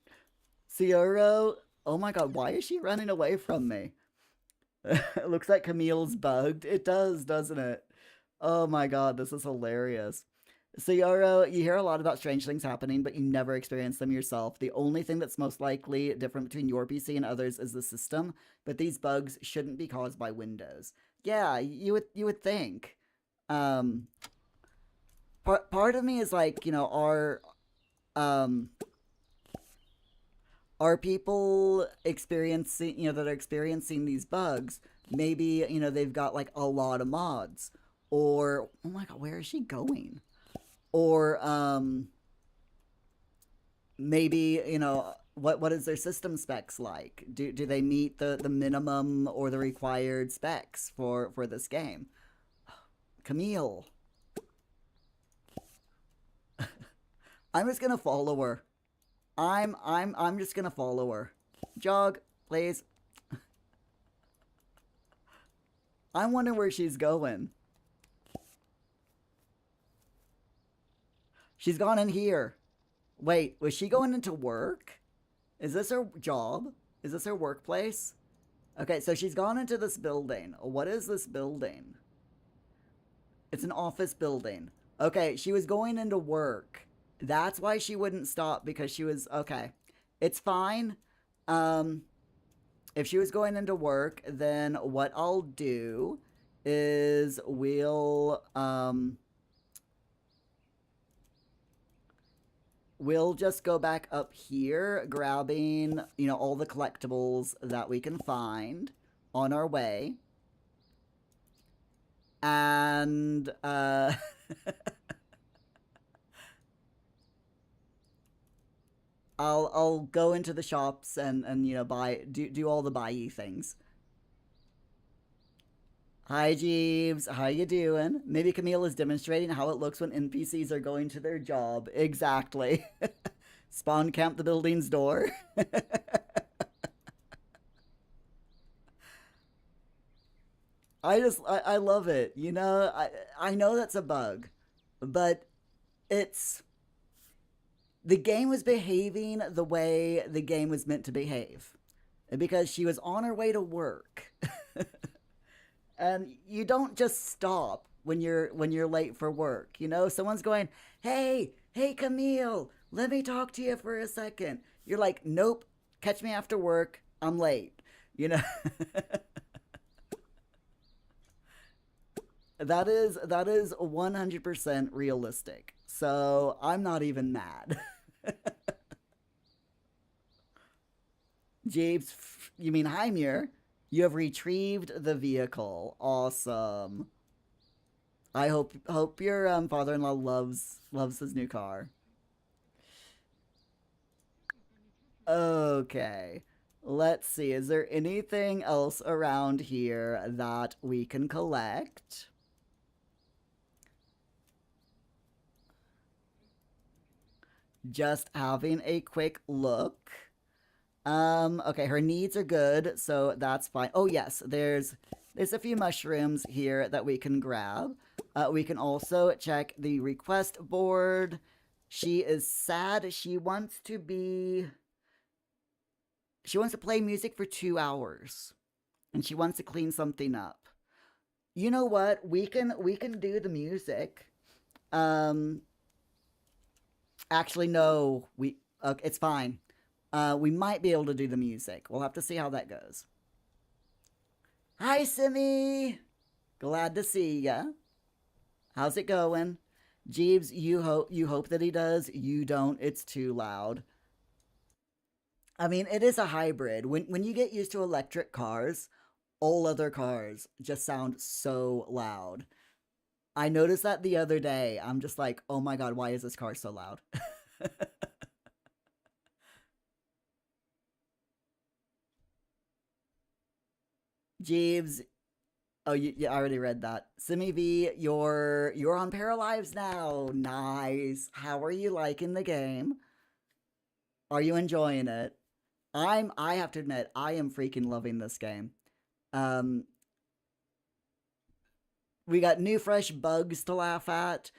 Cioro. Oh my god, why is she running away from me? It looks like Camille's bugged. It does, doesn't it? Oh my god, this is hilarious. So, Yoro, you hear a lot about strange things happening, but you never experience them yourself. The only thing that's most likely different between your PC and others is the system, but these bugs shouldn't be caused by Windows. Yeah, you would think. Um, part of me is like, um, are people experiencing, that are experiencing these bugs? Maybe, they've got like a lot of mods, or oh my god, where is she going? Or maybe what is their system specs like? Do they meet the minimum or the required specs for this game? Camille. I'm just gonna follow her. I'm just gonna follow her. Jog, please. I'm wondering where she's going. She's gone in here. Wait, was she going into work? Is this her job? Is this her workplace? Okay, so she's gone into this building. What is this building? It's an office building. Okay, she was going into work. That's why she wouldn't stop, because she was... Okay, it's fine. If she was going into work, then what I'll do is we'll just go back up here, grabbing, all the collectibles that we can find on our way. And, I'll go into the shops and do all the buy-y things. Hi, Jeeves. How you doing? Maybe Camille is demonstrating how it looks when NPCs are going to their job. Exactly. Spawn camp the building's door. I love it. I know that's a bug, but it's the game was behaving the way the game was meant to behave, because she was on her way to work. And you don't just stop when you're late for work. Someone's going, hey, Camille, let me talk to you for a second. You're like, nope, catch me after work. I'm late. You know, that is 100% realistic. So I'm not even mad. Jeeves, you mean hi, Muir? You have retrieved the vehicle. Awesome. I hope your father-in-law loves his new car. Okay. Let's see. Is there anything else around here that we can collect? Just having a quick look. Okay, her needs are good, so that's fine. Oh yes, there's a few mushrooms here that we can grab. We can also check the request board. She is sad. She wants to play music for 2 hours, and she wants to clean something up. You know what? We can do the music. Um, Actually, no. It's fine. We might be able to do the music. We'll have to see how that goes. Hi, Simi. Glad to see ya. How's it going? Jeeves, you hope that he does. You don't. It's too loud. I mean, it is a hybrid. When you get used to electric cars, all other cars just sound so loud. I noticed that the other day. I'm just like, oh my god, why is this car so loud? Jeeves, oh, I already read that. Simi V, you're on Paralives now. Nice. How are you liking the game? Are you enjoying it? I have to admit, I am freaking loving this game. Um, we got new fresh bugs to laugh at.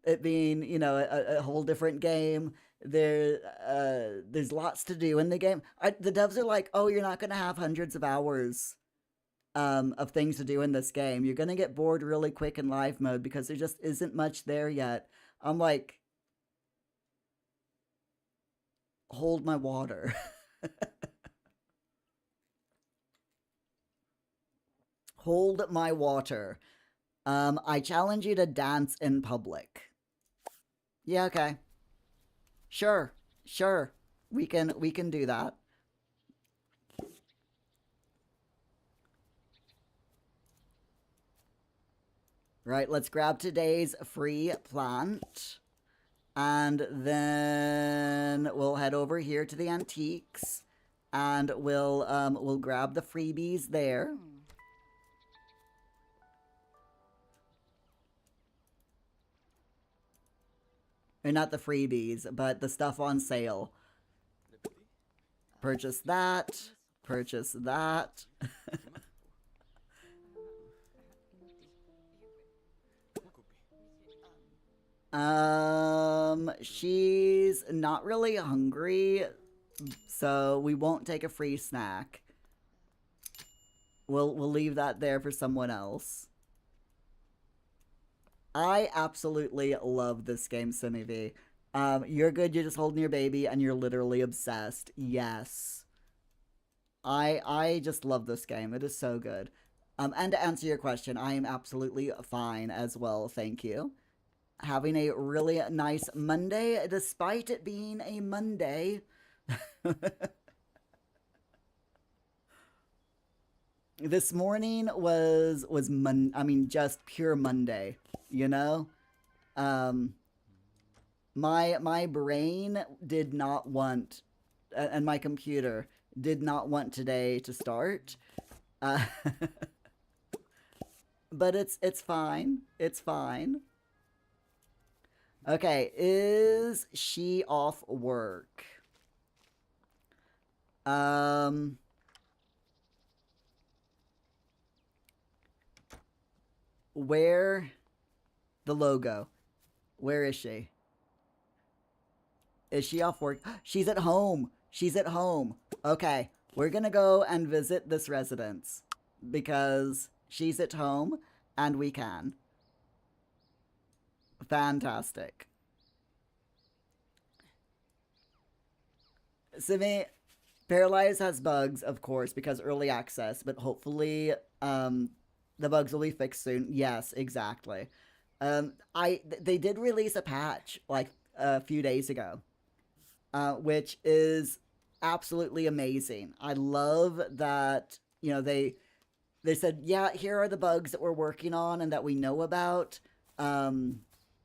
It being, a whole different game. There's lots to do in the game. The devs are like, oh, you're not gonna have hundreds of hours of things to do in this game. You're gonna get bored really quick in live mode because there just isn't much there yet. I'm like, hold my water. Hold my water. I challenge you to dance in public. Yeah, okay. Sure. Sure. We can do that. Right, let's grab today's free plant. And then we'll head over here to the antiques. And we'll grab the freebies there. Or not the freebies, but the stuff on sale. Purchase that. Purchase that. She's not really hungry, so we won't take a free snack. We'll leave that there for someone else. I absolutely love this game, Simiv. You're good, you're just holding your baby, and you're literally obsessed. Yes. I just love this game. It is so good. And to answer your question, I am absolutely fine as well, thank you. Having a really nice Monday, despite it being a Monday. This morning was just pure Monday, you know? Um, my brain did not want, and my computer did not want today to start. Uh, but it's fine. It's fine. Okay, is she off work? Where the logo? Where is she? Is she off work? She's at home. She's at home. Okay, we're gonna go and visit this residence because she's at home and we can. Fantastic. Simi, Paralyze has bugs, of course, because early access, but hopefully the bugs will be fixed soon. Yes, exactly. They did release a patch like a few days ago, which is absolutely amazing. I love that, they said, yeah, here are the bugs that we're working on and that we know about.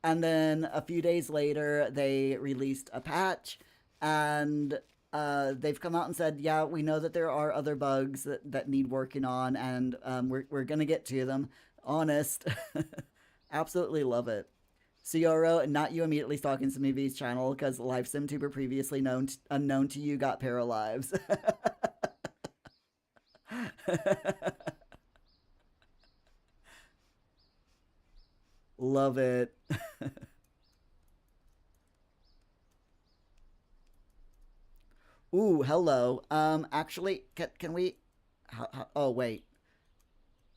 And then a few days later, they released a patch, and they've come out and said, yeah, we know that there are other bugs that need working on, and we're going to get to them. Honest. Absolutely love it. Cioro, not you immediately stalking Simivi's channel because live SimTuber previously unknown to you got Paralives. Love it. Ooh, hello. Actually, can we? Oh, wait.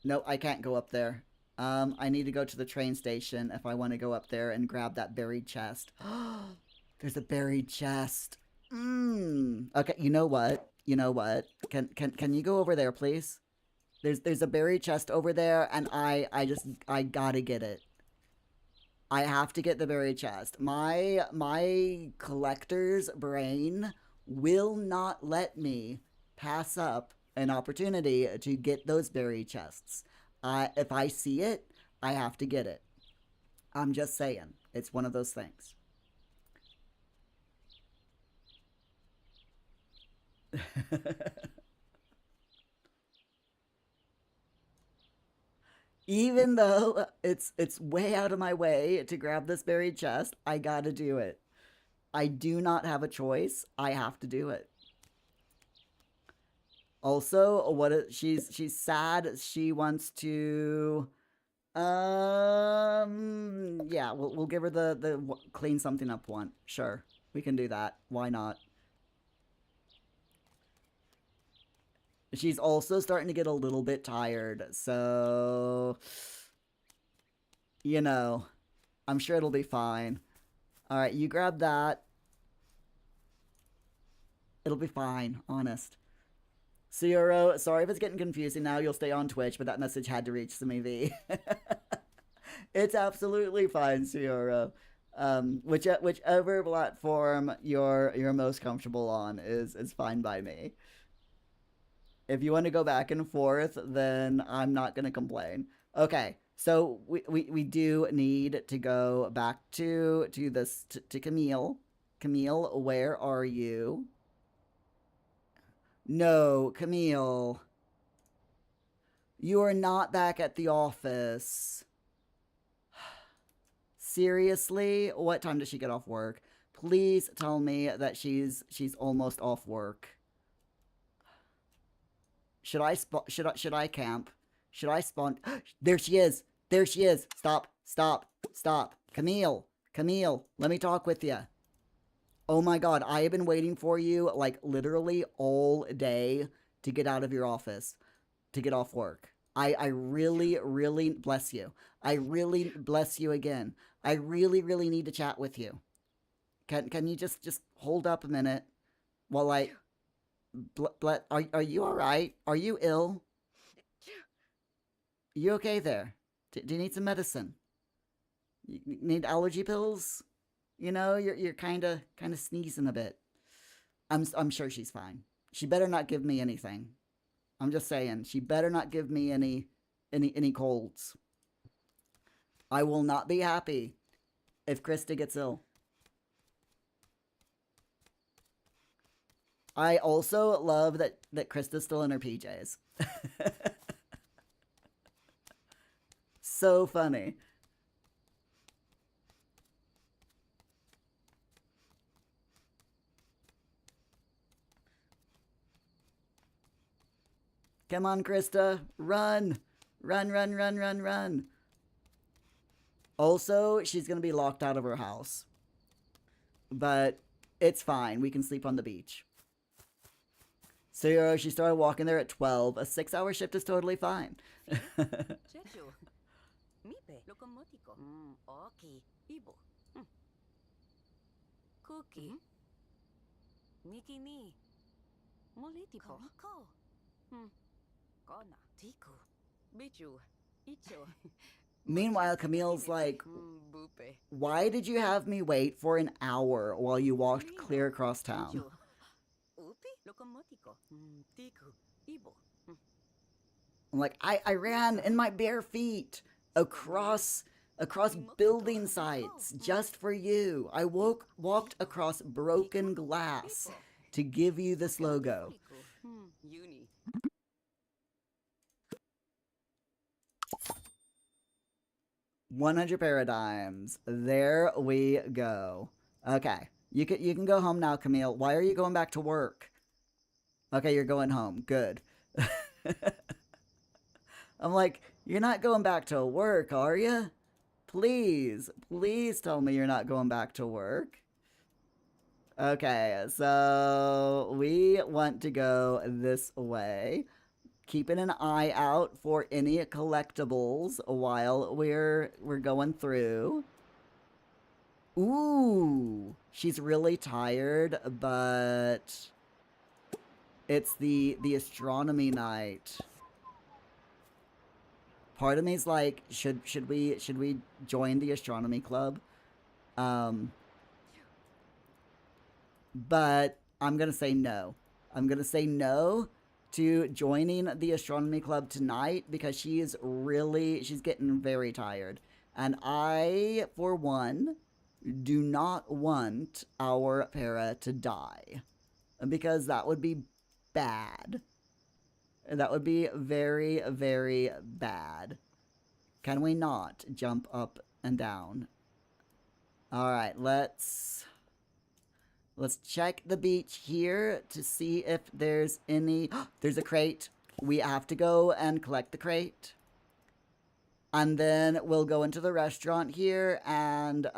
No, I can't go up there. I need to go to the train station if I want to go up there and grab that buried chest. There's a buried chest. Okay, you know what? You know what? Can you go over there, please? There's a buried chest over there, and I gotta get it. I have to get the buried chest. My collector's brain will not let me pass up an opportunity to get those buried chests. If I see it, I have to get it. I'm just saying. It's one of those things. Even though it's way out of my way to grab this buried chest, I gotta do it. I do not have a choice. I have to do it. Also, she's sad. She wants to yeah, we'll give her the clean something up one. Sure. We can do that. Why not? She's also starting to get a little bit tired. So, you know, I'm sure it'll be fine. All right, you grab that. It'll be fine, honest. Cioro, sorry if it's getting confusing now. You'll stay on Twitch, but that message had to reach some EV. It's absolutely fine, Cioro. Whichever platform you're most comfortable on is fine by me. If you want to go back and forth, then I'm not gonna complain. Okay, so we do need to go back to this to Camille. Camille, where are you? No, Camille. You are not back at the office. Seriously? What time does she get off work? Please tell me that she's almost off work. Should I camp? Should I spawn? There she is. There she is. Stop. Stop. Stop. Camille. Camille, let me talk with you. Oh my god, I have been waiting for you, like, literally all day to get out of your office, to get off work. I really, really bless you. I really bless you again. I really, really need to chat with you. Can you just hold up a minute while I... Are you alright? Are you ill? You okay there? Do you need some medicine? You need allergy pills? You know, you're kind of sneezing a bit. I'm sure she's fine. She better not give me anything. I'm just saying, she better not give me any colds. I will not be happy if Krista gets ill. I also love that Krista's still in her PJs. So funny. Come on, Krista. Run. Run, run, run, run, run. Also, she's going to be locked out of her house. But it's fine. We can sleep on the beach. So she started walking there at 12. A 6-hour shift is totally fine. Meanwhile, Camille's like, why did you have me wait for an hour while you walked clear across town? I'm like, I ran in my bare feet across building sites just for you. I walked across broken glass to give you this logo. 100 paradigms. There we go. Okay. You can go home now, Camille. Why are you going back to work? Okay, you're going home. Good. I'm like, you're not going back to work, are you? Please tell me you're not going back to work. Okay, so we want to go this way. Keeping an eye out for any collectibles while we're going through. Ooh, she's really tired, but it's the astronomy night. Part of me is like, should we join the astronomy club? Um, but I'm gonna say no. I'm gonna say no to joining the astronomy club tonight because she's getting very tired. And I, for one, do not want our para to die because that would be bad. That would be very, very bad. Can we not jump up and down? All right, let's check the beach here to see if there's any. There's a crate. We have to go and collect the crate. And then we'll go into the restaurant here and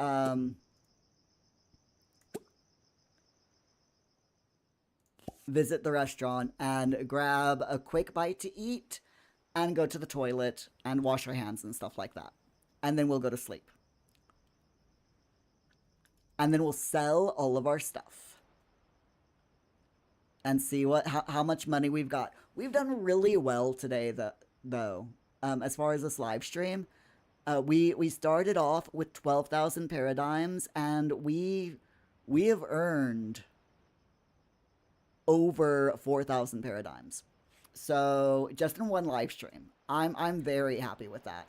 visit the restaurant and grab a quick bite to eat and go to the toilet and wash our hands and stuff like that. And then we'll go to sleep. And then we'll sell all of our stuff and see how much money we've got. We've done really well today, though. As far as this live stream, we started off with 12,000 paradigms, and we have earned over 4,000 paradigms. So just in one live stream, I'm very happy with that.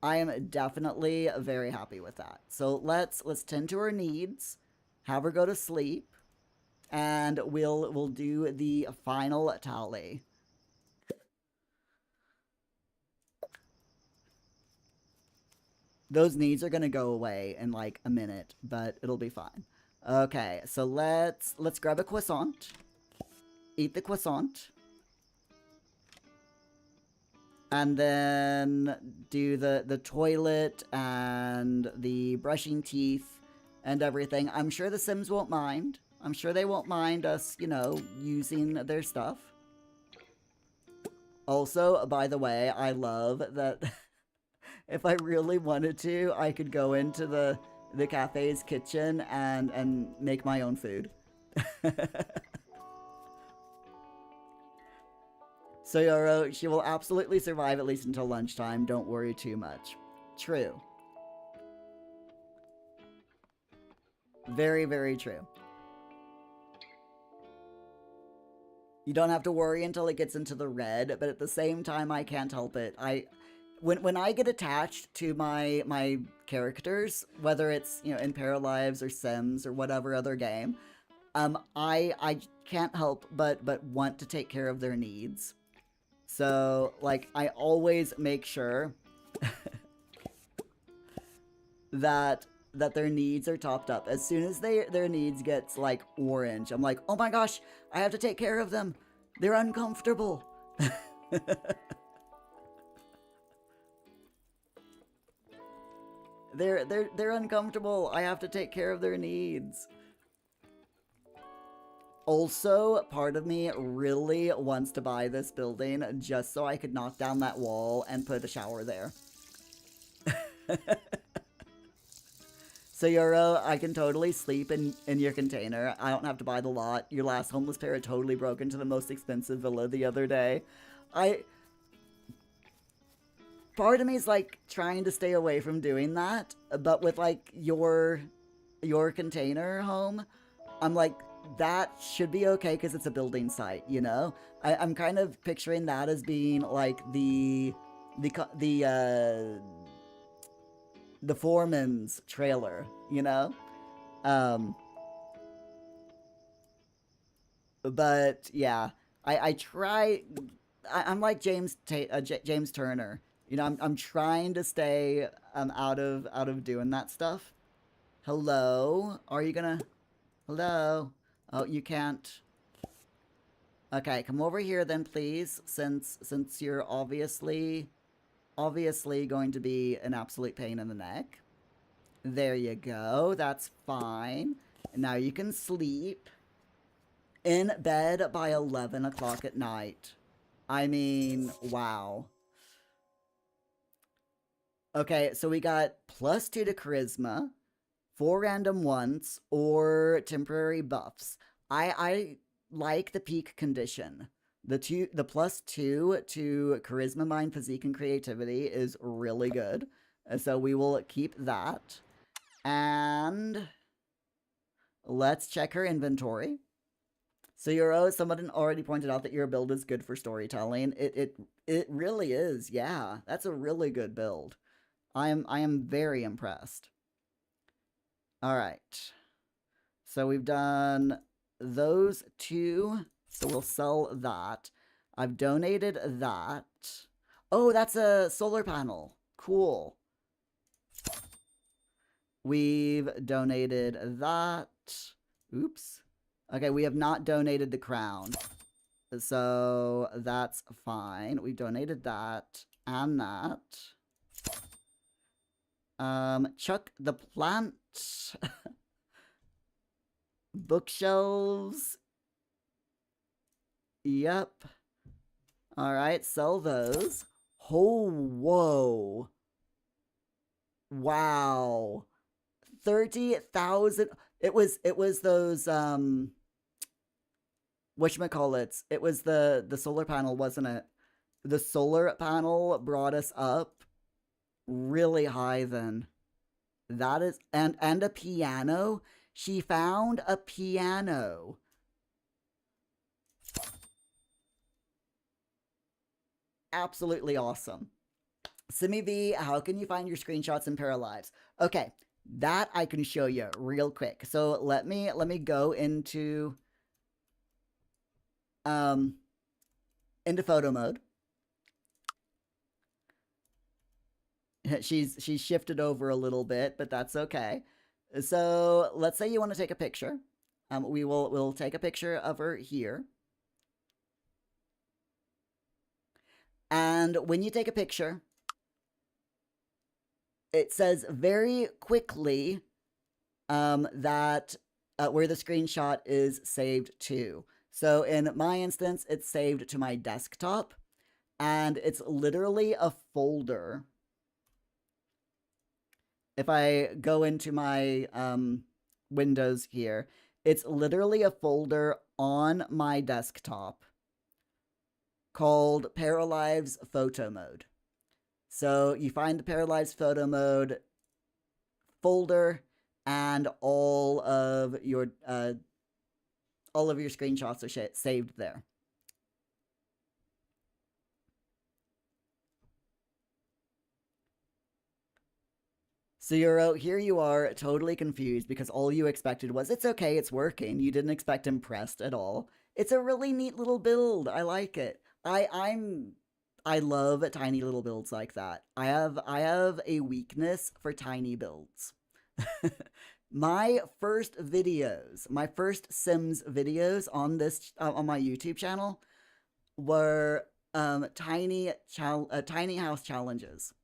I am definitely very happy with that. So let's tend to her needs, have her go to sleep, and we'll do the final tally. Those needs are gonna go away in like a minute, but it'll be fine. Okay, so let's grab a croissant. Eat the croissant. And then do the toilet and the brushing teeth and everything. I'm sure the Sims won't mind. I'm sure they won't mind us, you know, using their stuff. Also, by the way, I love that if I really wanted to, I could go into the cafe's kitchen and make my own food. So Yoro, she will absolutely survive at least until lunchtime. Don't worry too much. True. Very, very true. You don't have to worry until it gets into the red, but at the same time, I can't help it. When I get attached to my characters, whether it's, you know, in Paralives or Sims or whatever other game, I can't help but want to take care of their needs. So, like, I always make sure that their needs are topped up. As soon as their needs gets, like, orange, I'm like, oh my gosh, I have to take care of them. They're uncomfortable. They're uncomfortable. I have to take care of their needs. Also, part of me really wants to buy this building just so I could knock down that wall and put a shower there. So, Yoro, I can totally sleep in your container. I don't have to buy the lot. Your last homeless parrot totally broke into the most expensive villa the other day. Part of me is, like, trying to stay away from doing that, but with, like, your container home, I'm like, that should be okay because it's a building site, you know? I'm kind of picturing that as being like the foreman's trailer, you know? But yeah, I try. I'm like James Turner. You know, I'm trying to stay out of doing that stuff. Hello, are you gonna? Hello. Oh, you can't. Okay, come over here then, please, since you're obviously going to be an absolute pain in the neck. There you go. That's fine. Now you can sleep in bed by 11 o'clock at night. I mean, wow. Okay, so we got +2 to charisma, 4 random ones, or temporary buffs. I like the peak condition. The +2 to charisma, mind, physique, and creativity is really good. So we will keep that. And let's check her inventory. So someone already pointed out that your build is good for storytelling. It really is. Yeah, that's a really good build. I am very impressed. All right. So we've done those two. So we'll sell that. I've donated that. Oh, that's a solar panel. Cool. We've donated that. Oops. Okay, we have not donated the crown. So that's fine. We donated that and that. Chuck the plant. Bookshelves. Yep. All right, sell those. Oh, whoa. Wow. 30,000. It was those whatchamacallits. It was the solar panel, wasn't it? The solar panel brought us up really high then. That is and a piano. She found a piano. Absolutely awesome. Simi V, how can you find your screenshots in Paralives? Okay, that I can show you real quick. So let me go into photo mode. She's shifted over a little bit, but that's okay. So let's say you want to take a picture. We'll take a picture of her here. And when you take a picture, it says very quickly that where the screenshot is saved to. So in my instance, it's saved to my desktop, and it's literally a folder. If I go into my Windows here, it's literally a folder on my desktop called Paralives Photo Mode. So you find the Paralives Photo Mode folder, and all of your screenshots are saved there. So here you are, totally confused because all you expected was, it's okay, it's working. You didn't expect impressed at all. It's a really neat little build. I like it. I love tiny little builds like that. I have a weakness for tiny builds. My first Sims videos on this on my YouTube channel were tiny house challenges.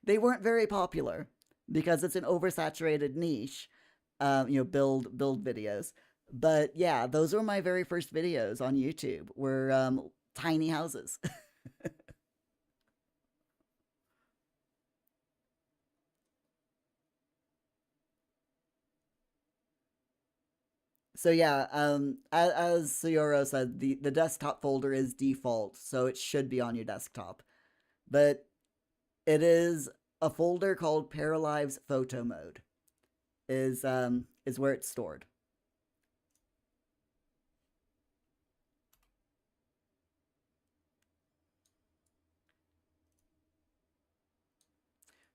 They weren't very popular because it's an oversaturated niche, build videos. But yeah, those were my very first videos on YouTube, were tiny houses. So yeah, as Sayoro said, the desktop folder is default, so it should be on your desktop. But it is a folder called Paralives Photo Mode. Is where it's stored.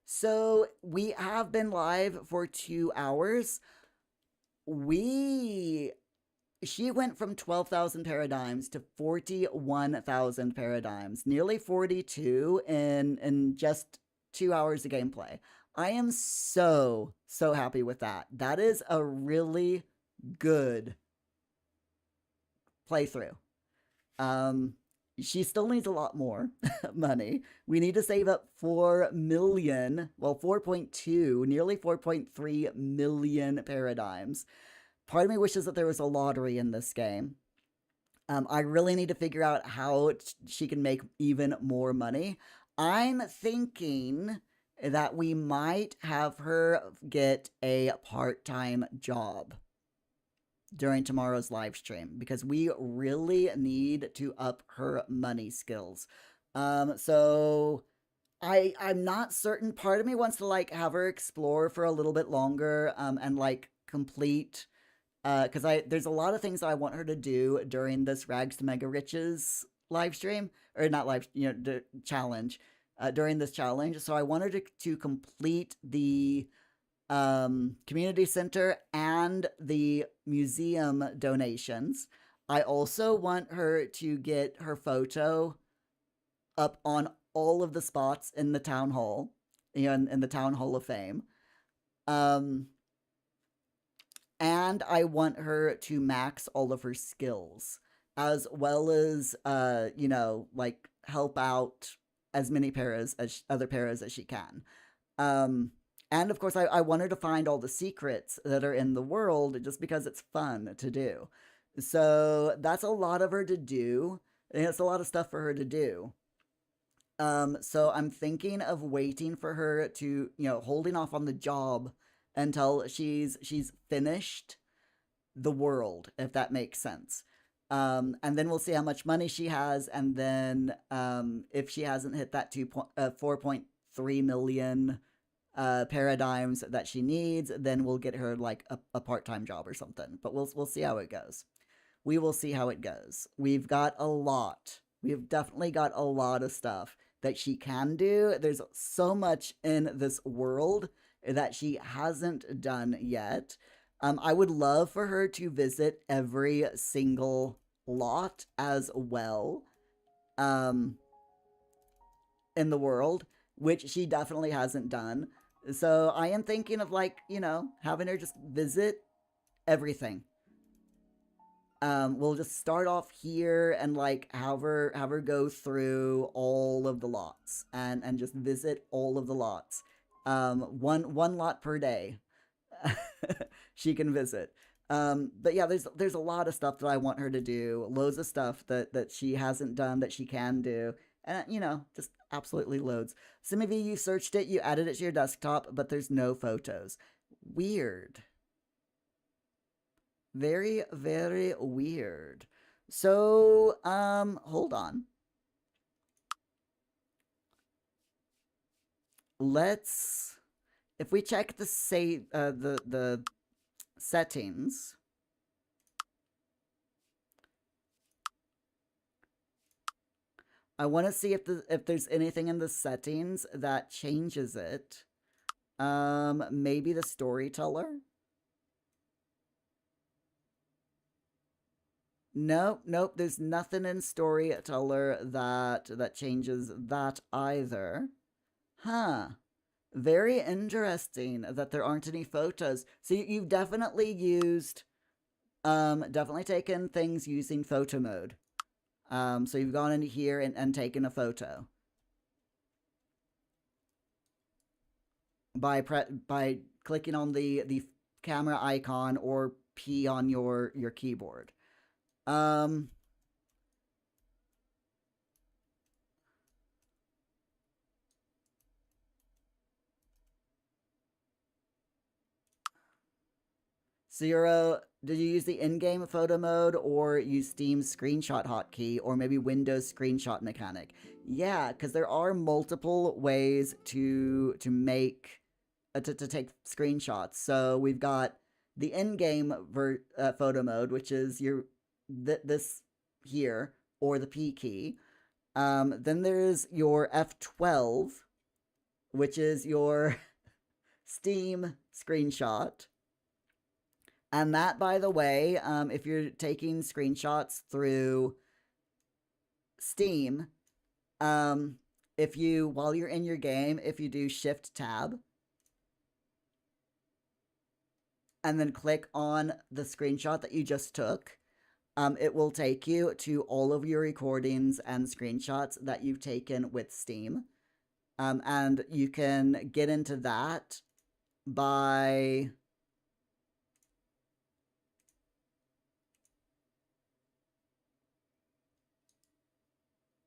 So we have been live for 2 hours. She went from 12,000 paradigms to 41,000 paradigms, nearly 42 in just 2 hours of gameplay. I am so happy with that. That is a really good playthrough. She still needs a lot more money. We need to save up 4 million, well, 4.2, nearly 4.3 million paradigms. Part of me wishes that there was a lottery in this game. I really need to figure out how she can make even more money. I'm thinking that we might have her get a part-time job during tomorrow's live stream because we really need to up her money skills. So I'm not certain. Part of me wants to like have her explore for a little bit longer, and like complete, because I there's a lot of things I want her to do during this Rags to Mega Riches live stream, or not live, challenge, during this challenge. So I want her to complete the community center and the museum donations. I also want her to get her photo up on all of the spots in the town hall, in the town hall of fame. Um, and I want her to max all of her skills, as well as like help out as many paras as other paras as she can. Um, and of course, I want her to find all the secrets that are in the world just because it's fun to do. So that's a lot of her to do. And it's a lot of stuff for her to do. So I'm thinking of waiting for her to, holding off on the job until she's finished the world, if that makes sense. And then we'll see how much money she has, and then if she hasn't hit that 4.3 million paradigms that she needs, then we'll get her like a part-time job or something. But we'll see how it goes. We will see how it goes. We've got a lot. We've definitely got a lot of stuff that she can do. There's so much in this world that she hasn't done yet. I would love for her to visit every single lot as well, in the world, which she definitely hasn't done. So I am thinking of like, having her just visit everything. We'll just start off here and like have her go through all of the lots and just visit all of the lots. One lot per day. She can visit. But yeah, there's a lot of stuff that I want her to do. Loads of stuff that she hasn't done that she can do. And just absolutely loads. Some of you searched it, you added it to your desktop, but there's no photos. Weird. Very, very weird. So, hold on. Let's, if we check the the settings, I want to see if there's anything in the settings that changes it. Maybe the storyteller. Nope. There's nothing in storyteller that changes that either. Huh. Very interesting that there aren't any photos. So you've definitely used, definitely taken things using photo mode. So you've gone into here and taken a photo by clicking on the camera icon or P on your keyboard. Zero, did you use the in-game photo mode or use Steam's screenshot hotkey or maybe Windows screenshot mechanic? Yeah, because there are multiple ways to make to take screenshots. So we've got the in-game photo mode, which is this here, or the P key. Then there's your F12, which is your Steam screenshot. And that, by the way, if you're taking screenshots through Steam, if you, while you're in your game, if you do Shift Tab, and then click on the screenshot that you just took, it will take you to all of your recordings and screenshots that you've taken with Steam. And you can get into that by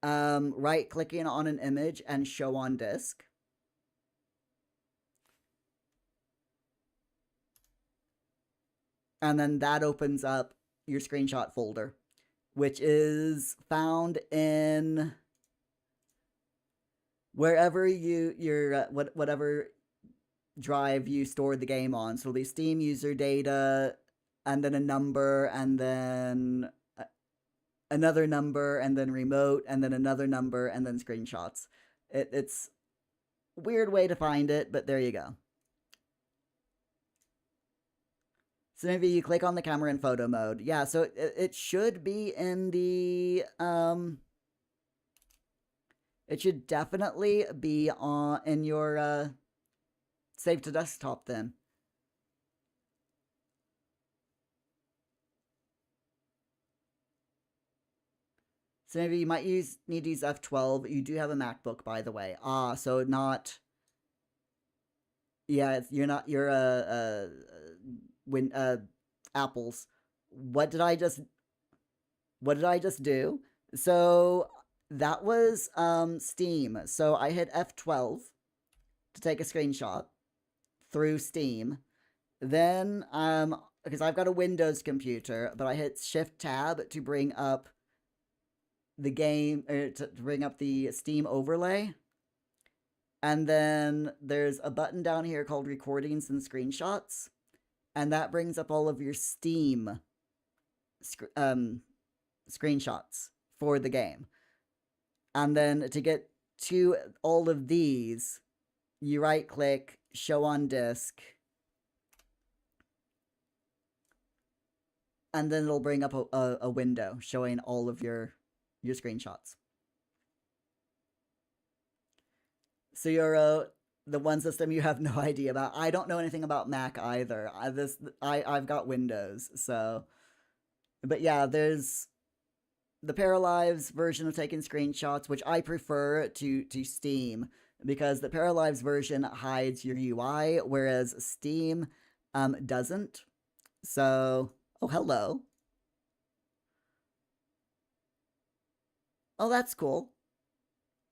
right-clicking on an image and show on disk. and then that opens up your screenshot folder, which is found in wherever whatever drive you stored the game on. So it'll be Steam user data, and then a number, and then another number, and then remote, and then another number, and then screenshots. It's a weird way to find it, but there you go. So maybe you click on the camera in photo mode. Yeah, so it should be in the it should definitely be in your save to desktop then. So maybe you might need to use F12. You do have a MacBook, by the way. So not. Yeah, you're Apple's. What did I just do? So that was Steam. So I hit F12 to take a screenshot through Steam. Then because I've got a Windows computer, but I hit Shift Tab to bring up the game, to bring up the Steam overlay. And then there's a button down here called Recordings and Screenshots, and that brings up all of your Steam screenshots for the game. And then to get to all of these, you right click, show on disk, and then it'll bring up a window showing all of your screenshots. So you're the one system you have no idea about. I don't know anything about Mac either. I've got Windows, so. But yeah, there's the Paralives version of taking screenshots, which I prefer to Steam, because the Paralives version hides your UI, whereas Steam doesn't. So, oh, hello. Oh, that's cool.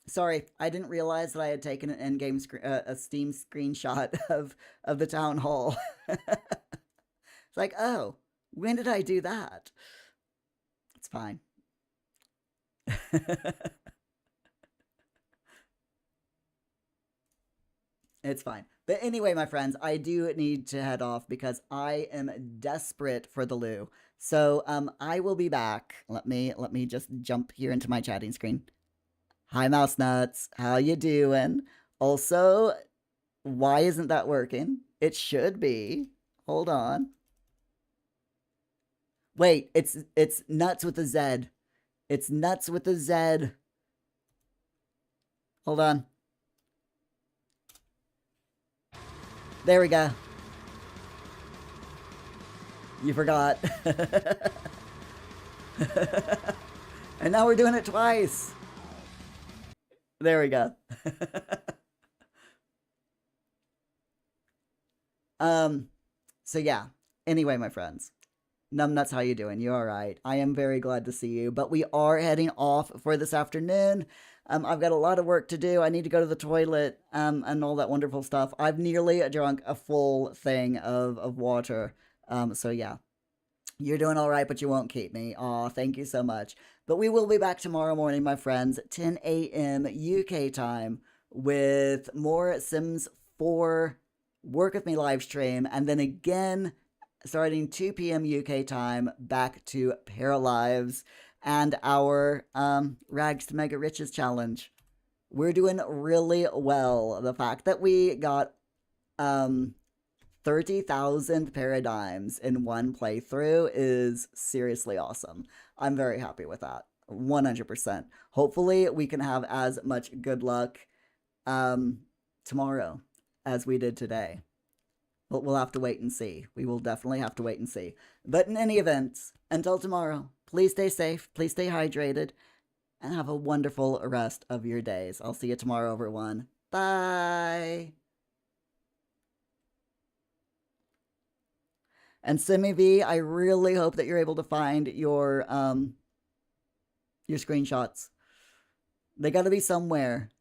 Sorry, I didn't realize that I had taken an in-game a Steam screenshot of the town hall. It's like, oh, when did I do that? It's fine. It's fine. But anyway, my friends, I do need to head off because I am desperate for the loo. So I will be back. Let me just jump here into my chatting screen. Hi, Mouse Nuts. How you doing? Also, why isn't that working? It should be. Hold on. Wait, it's nuts with a Z. It's nuts with a Z. Hold on. There we go. You forgot. And now we're doing it twice. There we go. So yeah. Anyway, my friends. Numbnuts, how you doing? You alright? I am very glad to see you. But we are heading off for this afternoon. I've got a lot of work to do. I need to go to the toilet, and all that wonderful stuff. I've nearly drunk a full thing of water. So yeah. You're doing all right, but you won't keep me. Aw, thank you so much. But we will be back tomorrow morning, my friends, 10 a.m. UK time, with more Sims 4 Work With Me live stream, and then again, starting 2 p.m. UK time, back to Paralives and our Rags to Mega Riches challenge. We're doing really well. The fact that we got 30,000 paradigms in one playthrough is seriously awesome. I'm very happy with that. 100%. Hopefully we can have as much good luck tomorrow as we did today. But we'll have to wait and see. We will definitely have to wait and see. But in any event, until tomorrow, please stay safe, please stay hydrated, and have a wonderful rest of your days. I'll see you tomorrow, everyone. Bye! And Simi V, I really hope that you're able to find your screenshots. They gotta be somewhere.